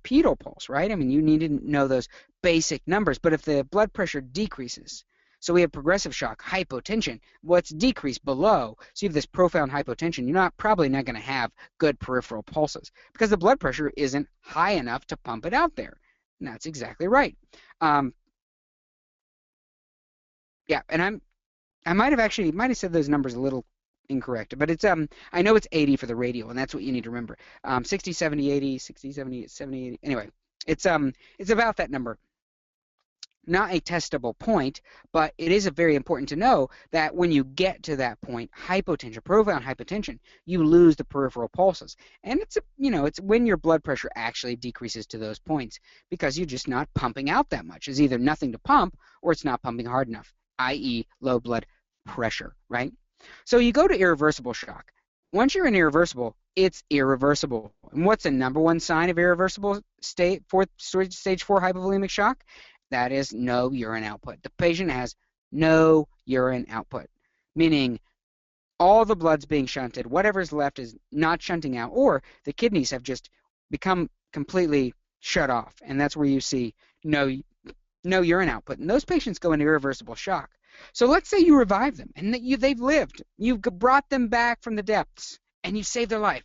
pedal pulse, right? I mean, you need to know those basic numbers. But if the blood pressure decreases, so we have progressive shock, hypotension, what's decreased below, so you have this profound hypotension, you're probably not going to have good peripheral pulses because the blood pressure isn't high enough to pump it out there. And that's exactly right. Yeah, and I might have said those numbers a little incorrect, but it's I know it's 80 for the radial, and that's what you need to remember. 60, 70, 80, 60, 70, 70, 80. Anyway, it's about that number. Not a testable point, but it is very important to know that when you get to that point, hypotension, profound hypotension, you lose the peripheral pulses. And it's when your blood pressure actually decreases to those points because you're just not pumping out that much. It's either nothing to pump or it's not pumping hard enough, i.e. low blood pressure, right? So you go to irreversible shock. Once you're in irreversible, it's irreversible. And what's the number one sign of irreversible stage 4 hypovolemic shock? That is no urine output. The patient has no urine output, meaning all the blood's being shunted, whatever's left is not shunting out, or the kidneys have just become completely shut off, and that's where you see no urine output. And those patients go into irreversible shock. So let's say you revive them, and they've lived. You've brought them back from the depths, and you've saved their life.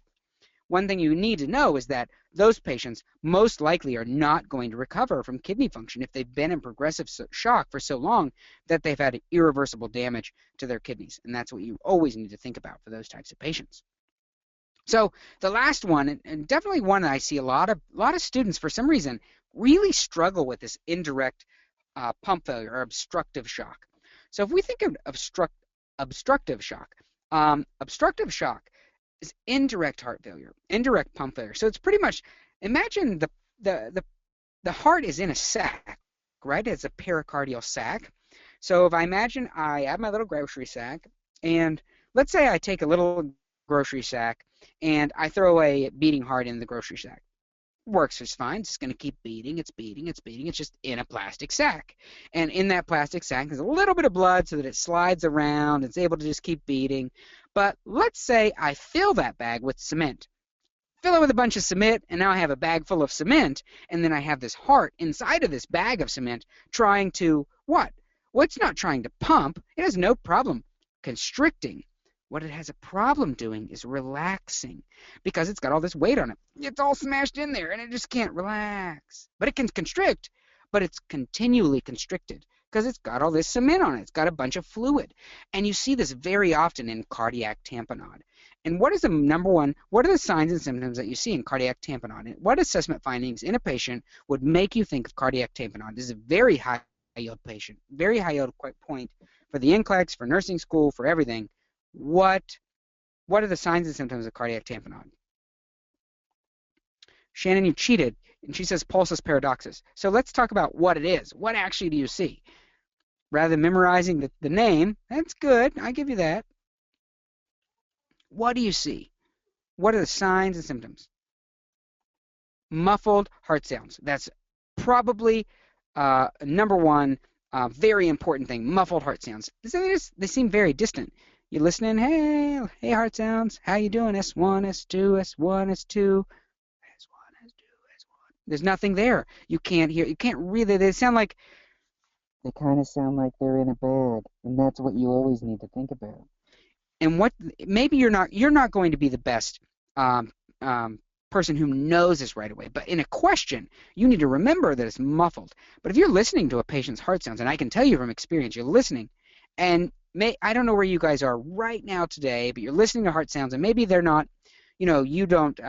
One thing you need to know is that those patients most likely are not going to recover from kidney function if they've been in progressive shock for so long that they've had irreversible damage to their kidneys. And that's what you always need to think about for those types of patients. So the last one, and definitely one that I see a lot of students for some reason really struggle with, this indirect pump failure or obstructive shock. So if we think of obstructive shock is indirect heart failure, indirect pump failure. So it's pretty much, imagine the heart is in a sac, right? It's a pericardial sac. So if I imagine I have my little grocery sack, and let's say I take a little grocery sack and I throw a beating heart in the grocery sack. Works just fine. It's going to keep beating. It's beating. It's beating. It's just in a plastic sack. And in that plastic sack, there's a little bit of blood so that it slides around. It's able to just keep beating. But let's say I fill that bag with cement. Fill it with a bunch of cement, and now I have a bag full of cement, and then I have this heart inside of this bag of cement trying to what? Well, it's not trying to pump. It has no problem constricting. What it has a problem doing is relaxing because it's got all this weight on it. It's all smashed in there and it just can't relax. But it can constrict, but it's continually constricted because it's got all this cement on it. It's got a bunch of fluid. And you see this very often in cardiac tamponade. And what is the number one, what are the signs and symptoms that you see in cardiac tamponade? What assessment findings in a patient would make you think of cardiac tamponade? This is a very high yield patient, very high yield point for the NCLEX, for nursing school, for everything. What are the signs and symptoms of cardiac tamponade? Shannon, you cheated, and she says pulsus paradoxus. So let's talk about what it is. What actually do you see? Rather than memorizing the name, that's good. I give you that. What do you see? What are the signs and symptoms? Muffled heart sounds. That's probably number one very important thing, muffled heart sounds. They seem very distant. You're listening, hey heart sounds, how you doing? S1, S2, S1, S2, S1, S2, S1. There's nothing there. You can't hear, you can't really, they sound like They kind of sound like they're in a bed, and that's what you always need to think about. And what maybe you're not going to be the best um, um, person who knows this right away, but in a question, you need to remember that it's muffled. But if you're listening to a patient's heart sounds, and I can tell you from experience, you're listening, and I don't know where you guys are right now today, but you're listening to heart sounds, and maybe they're not, you don't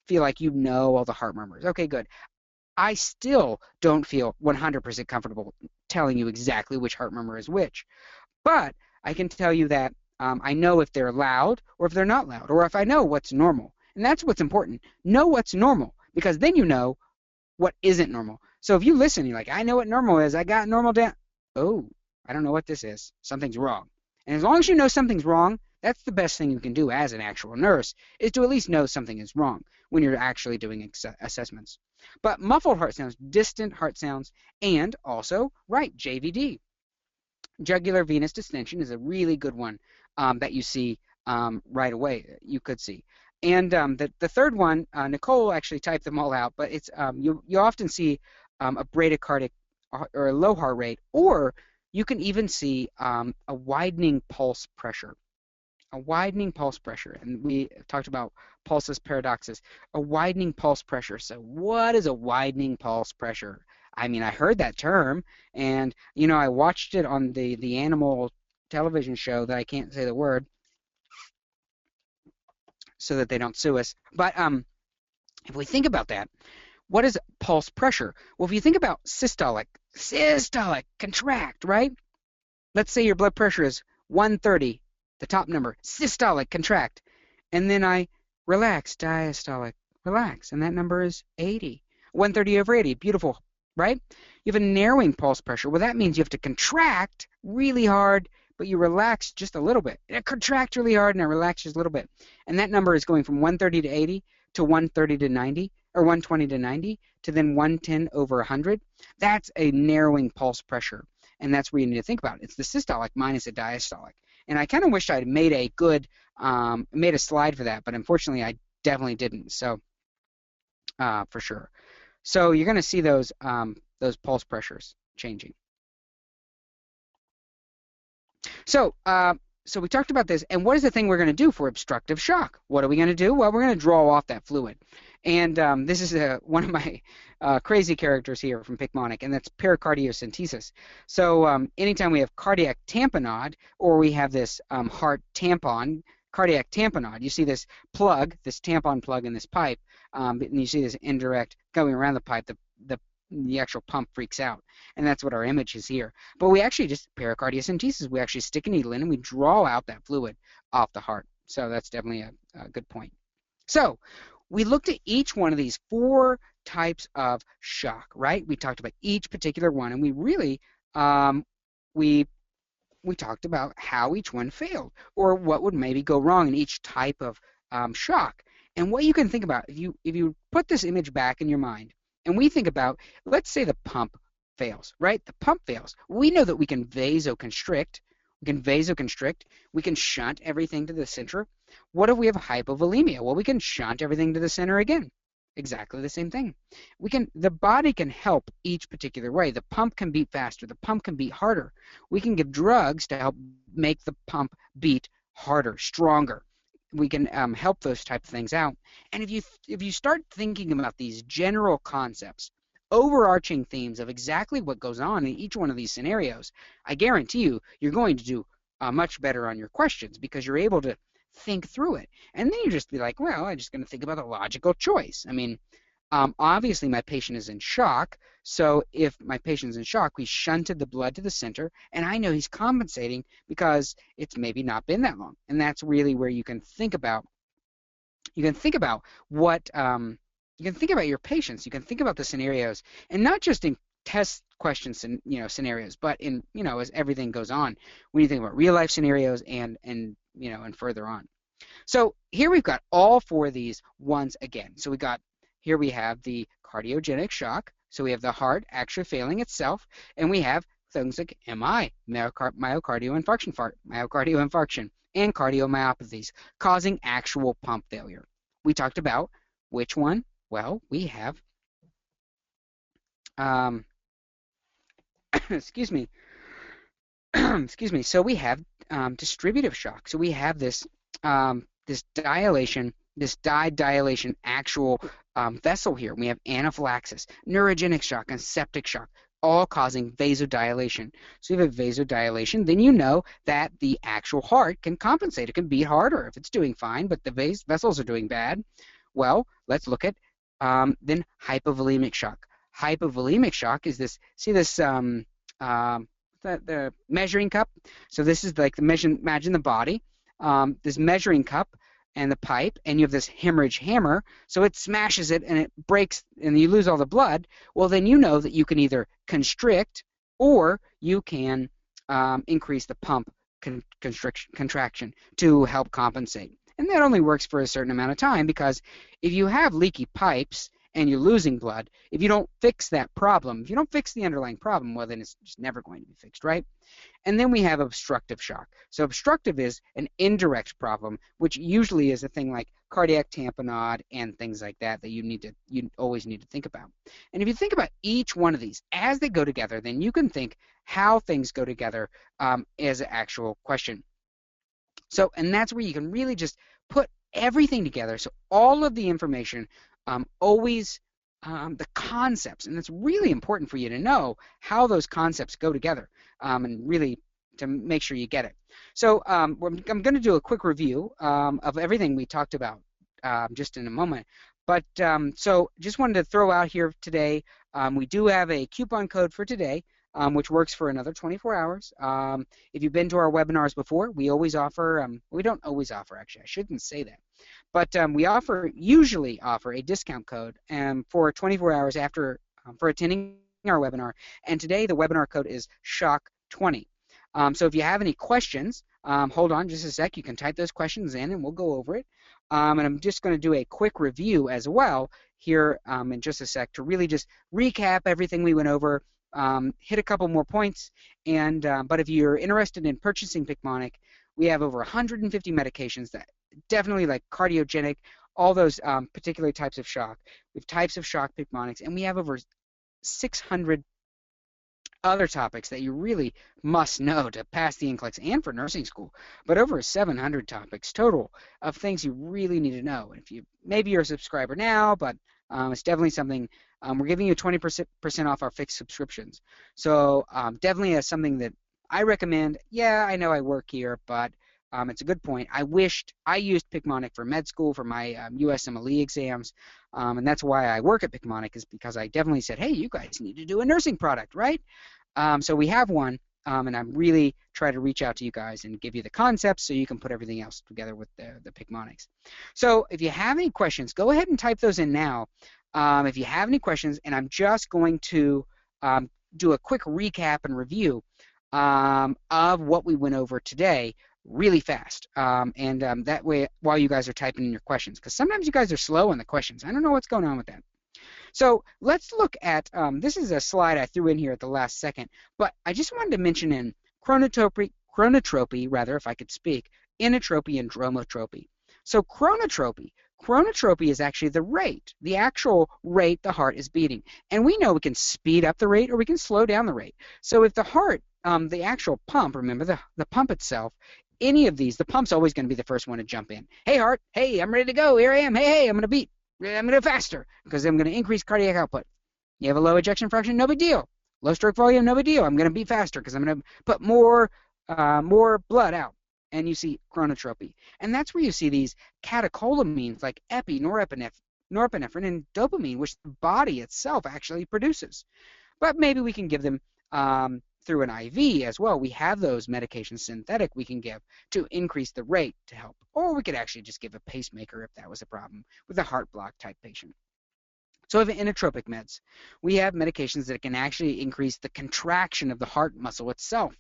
feel like you know all the heart murmurs. Okay, good. I still don't feel 100% comfortable telling you exactly which heart murmur is which. But I can tell you that I know if they're loud or if they're not loud, or if I know what's normal. And that's what's important. Know what's normal, because then you know what isn't normal. So if you listen, you're like, I know what normal is. I got normal down. Oh, I don't know what this is. Something's wrong. And as long as you know something's wrong, that's the best thing you can do as an actual nurse, is to at least know something is wrong when you're actually doing assessments. But muffled heart sounds, distant heart sounds, and also, right, JVD. Jugular venous distension is a really good one that you see right away. You could see. And the third one, Nicole actually typed them all out, but it's you often see a bradycardic or a low heart rate, or you can even see a widening pulse pressure. A widening pulse pressure, and we talked about pulsus paradoxus, a widening pulse pressure. So what is a widening pulse pressure? I mean, I heard that term, and I watched it on the animal television show that I can't say the word so that they don't sue us. But if we think about that, what is pulse pressure? Well, if you think about systolic, contract, right? Let's say your blood pressure is 130, the top number, systolic, contract, and then I relax, diastolic, relax, and that number is 80. 130 over 80, beautiful, right? You have a narrowing pulse pressure. Well, that means you have to contract really hard, but you relax just a little bit. I contract really hard and I relax just a little bit. And that number is going from 130 to 80 to 130 to 90, or 120 to 90, to then 110 over 100. That's a narrowing pulse pressure. And that's where you need to think about it. It's the systolic minus the diastolic. And I kind of wished I'd made a slide for that, but unfortunately I definitely didn't. So for sure. So you're going to see those pulse pressures changing. So so we talked about this, and what is the thing we're going to do for obstructive shock? What are we going to do? Well, we're going to draw off that fluid. And this is one of my crazy characters here from Picmonic, and that's pericardiocentesis. So anytime we have cardiac tamponade, or we have this heart tampon, cardiac tamponade, you see this plug, this tampon plug in this pipe, and you see this indirect going around the pipe, the actual pump freaks out, and that's what our image is here. But we actually just pericardiocentesis. We actually stick a needle in and we draw out that fluid off the heart. So that's definitely a good point. So we looked at each one of these 4 types of shock, right? We talked about each particular one, and we really we talked about how each one failed, or what would maybe go wrong in each type of shock. And what you can think about, if you put this image back in your mind, and we think about, let's say the pump fails, right? The pump fails. We know that we can vasoconstrict. We can shunt everything to the center. What if we have hypovolemia? Well, we can shunt everything to the center again. Exactly the same thing. The body can help each particular way. The pump can beat faster. The pump can beat harder. We can give drugs to help make the pump beat harder, stronger. We can help those type of things out. And if you start thinking about these general concepts, overarching themes of exactly what goes on in each one of these scenarios, I guarantee you're going to do much better on your questions, because you're able to think through it. And then you just be like, well, I'm just going to think about the logical choice. I mean, obviously my patient is in shock, so if my patient's in shock, we shunted the blood to the center, and I know he's compensating because it's maybe not been that long. And that's really where you can think about what you can think about your patients. You can think about the scenarios, and not just in test questions and scenarios, but in as everything goes on, when you think about real life scenarios and further on. So here we've got all 4 of these once again. So here we have the cardiogenic shock. So we have the heart actually failing itself, and we have things like MI, myocardial infarction, and cardiomyopathies causing actual pump failure. We talked about which one? Well, we have excuse me, excuse me. So we have distributive shock. So we have this dilation, this dilation actual vessel here. We have anaphylaxis, neurogenic shock, and septic shock, all causing vasodilation. So if you have vasodilation, then you know that the actual heart can compensate. It can beat harder if it's doing fine, but the vessels are doing bad. Well, let's look at then hypovolemic shock. Hypovolemic shock is this, see this the measuring cup. So this is like the imagine the body, this measuring cup and the pipe, and you have this hemorrhage hammer. So it smashes it and it breaks, and you lose all the blood. Well, then you know that you can either constrict or you can increase the pump contraction to help compensate. And that only works for a certain amount of time, because if you have leaky pipes and you're losing blood, if you don't fix that problem, if you don't fix the underlying problem, well, then it's just never going to be fixed, right? And then we have obstructive shock. So obstructive is an indirect problem, which usually is a thing like cardiac tamponade and things like that that you always need to think about. And if you think about each one of these as they go together, then you can think how things go together as an actual question. So, and that's where you can really just put everything together. So all of the information, always the concepts, and it's really important for you to know how those concepts go together, and really to make sure you get it. So I'm going to do a quick review of everything we talked about just in a moment. But so just wanted to throw out here today, we do have a coupon code for today, which works for another 24 hours. If you've been to our webinars before, we always offer, we don't always offer, actually, I shouldn't say that. But we usually offer a discount code for 24 hours after, for attending our webinar. And today the webinar code is SHOCK20. So if you have any questions, hold on just a sec. You can type those questions in and we'll go over it. And I'm just going to do a quick review as well here in just a sec to really just recap everything we went over, hit a couple more points. And but if you're interested in purchasing Picmonic, we have over 150 medications that definitely, like cardiogenic, all those particular types of shock. We have types of shock Picmonics, and we have over 600 other topics that you really must know to pass the NCLEX and for nursing school, but over 700 topics total of things you really need to know. If you maybe you're a subscriber now, but it's definitely something. We're giving you 20% off our fixed subscriptions, so definitely as something that I recommend. Yeah, I know I work here, but it's a good point. I wished I used Picmonic for med school for my USMLE exams, and that's why I work at Picmonic, is because I definitely said, hey, you guys need to do a nursing product, right? So we have one, and I'm really trying to reach out to you guys and give you the concepts so you can put everything else together with the Picmonics. So if you have any questions, go ahead and type those in now. If you have any questions, and I'm just going to do a quick recap and review of what we went over today really fast, and that way while you guys are typing in your questions, because sometimes you guys are slow on the questions. I don't know what's going on with that. So let's look at, this is a slide I threw in here at the last second, but I just wanted to mention in chronotropy rather, if I could speak, inotropy and dromotropy. So chronotropy is actually the rate, the actual rate the heart is beating. And we know we can speed up the rate or we can slow down the rate. So if the heart, the actual pump, remember the pump itself, any of these, the pump's always going to be the first one to jump in. Hey, heart, hey, I'm ready to go. Here I am. Hey, I'm going to beat. I'm going to faster because I'm going to increase cardiac output. You have a low ejection fraction, no big deal. Low stroke volume, no big deal. I'm going to beat faster because I'm going to put more blood out. And you see chronotropy. And that's where you see these catecholamines like norepinephrine, and dopamine, which the body itself actually produces. But maybe we can give them through an IV as well. We have those medications synthetic we can give to increase the rate to help. Or we could actually just give a pacemaker if that was a problem with a heart block type patient. So with inotropic meds, we have medications that can actually increase the contraction of the heart muscle itself.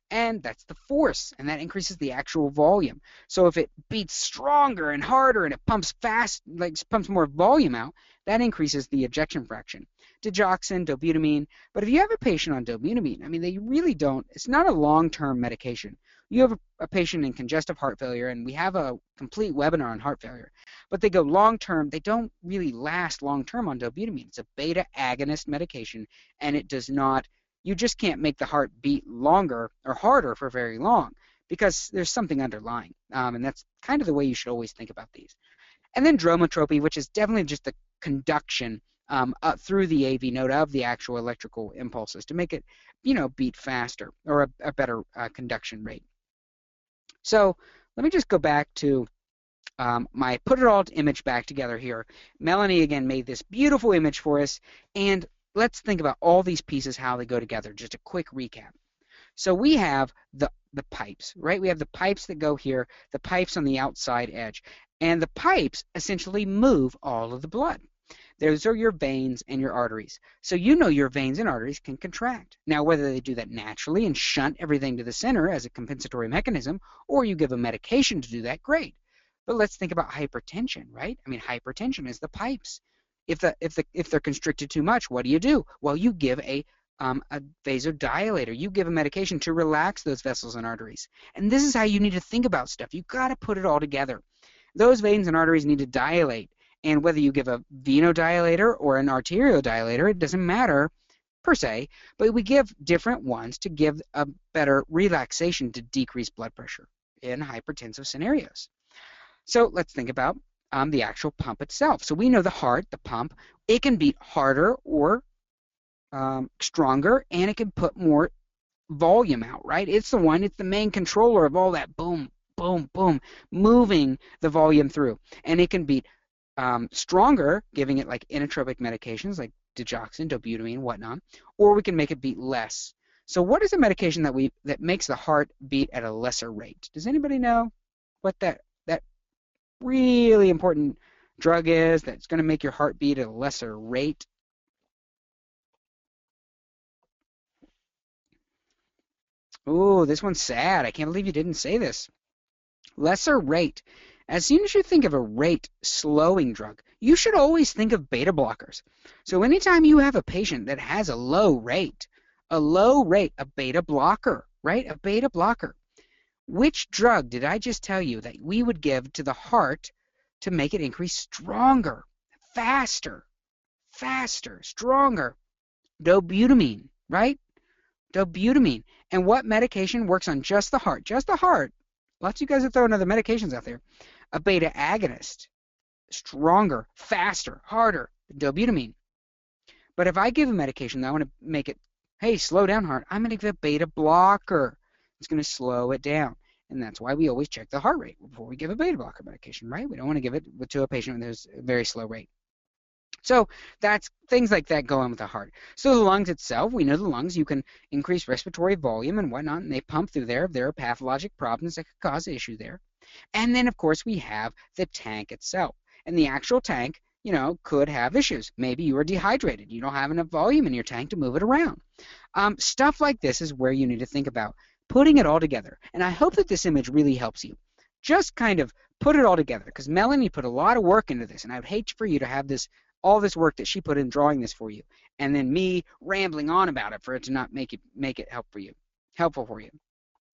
And that's the force, and that increases the actual volume. So if it beats stronger and harder and it pumps fast, like pumps more volume out, that increases the ejection fraction. Digoxin, dobutamine, but if you have a patient on dobutamine, I mean, they really don't, it's not a long-term medication. You have a patient in congestive heart failure, and we have a complete webinar on heart failure, but they go long-term, they don't really last long-term on dobutamine. It's a beta agonist medication, and it does not, you just can't make the heart beat longer or harder for very long because there's something underlying. And that's kind of the way you should always think about these. And then dromotropy, which is definitely just the conduction through the AV node of the actual electrical impulses to make it, beat faster or a better conduction rate. So let me just go back to my put it all image back together here. Melanie again made this beautiful image for us, and let's think about all these pieces, how they go together. Just a quick recap. So we have the pipes, right? We have the pipes that go here, the pipes on the outside edge, and the pipes essentially move all of the blood. Those are your veins and your arteries. So your veins and arteries can contract. Now, whether they do that naturally and shunt everything to the center as a compensatory mechanism, or you give a medication to do that, great. But let's think about hypertension, right? I mean, hypertension is the pipes. If they're constricted too much, what do? Well, you give a vasodilator. You give a medication to relax those vessels and arteries. And this is how you need to think about stuff. You got to put it all together. Those veins and arteries need to dilate. And whether you give a venodilator or an arteriodilator, it doesn't matter per se, but we give different ones to give a better relaxation to decrease blood pressure in hypertensive scenarios. So let's think about the actual pump itself. So we know the heart, the pump, it can beat harder or stronger, and it can put more volume out, right? It's the main controller of all that boom, boom, boom, moving the volume through. And it can beat stronger, giving it like inotropic medications like digoxin, dobutamine, whatnot, or we can make it beat less. So what is a medication that makes the heart beat at a lesser rate? Does anybody know what that really important drug is that's going to make your heart beat at a lesser rate? Oh, this one's sad. I can't believe you didn't say this. Lesser rate. As soon as you think of a rate slowing drug, you should always think of beta blockers. So anytime you have a patient that has a low rate, a beta blocker, right? A beta blocker. Which drug did I just tell you that we would give to the heart to make it increase stronger, faster, stronger? Dobutamine, right? Dobutamine. And what medication works on just the heart? Just the heart. Lots of you guys are throwing other medications out there. A beta agonist. Stronger, faster, harder. Dobutamine. But if I give a medication that I want to make it, hey, slow down heart, I'm going to give a beta blocker. It's going to slow it down. And that's why we always check the heart rate before we give a beta blocker medication, right? We don't want to give it to a patient with a very slow rate. So that's things like that go on with the heart. So the lungs itself, we know the lungs, you can increase respiratory volume and whatnot, and they pump through there if there are pathologic problems that could cause issue there. And then, of course, we have the tank itself. And the actual tank, could have issues. Maybe you are dehydrated. You don't have enough volume in your tank to move it around. Stuff like this is where you need to think about putting it all together. And I hope that this image really helps you. Just kind of put it all together, because Melanie put a lot of work into this, and I would hate for you to have all this work that she put in drawing this for you, and then me rambling on about it for it to not make it helpful for you.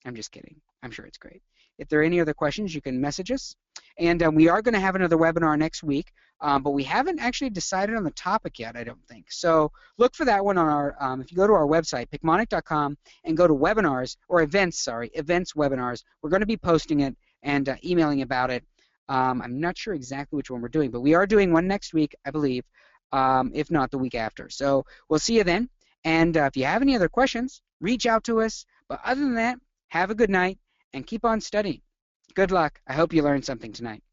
I'm just kidding. I'm sure it's great. If there are any other questions, you can message us. And we are going to have another webinar next week, but we haven't actually decided on the topic yet, I don't think. So look for that one on our, if you go to our website, picmonic.com, and go to webinars, or events webinars, we're going to be posting it and emailing about it. I'm not sure exactly which one we're doing, but we are doing one next week, I believe, if not the week after. So we'll see you then. And if you have any other questions, reach out to us. But other than that, have a good night and keep on studying. Good luck. I hope you learned something tonight.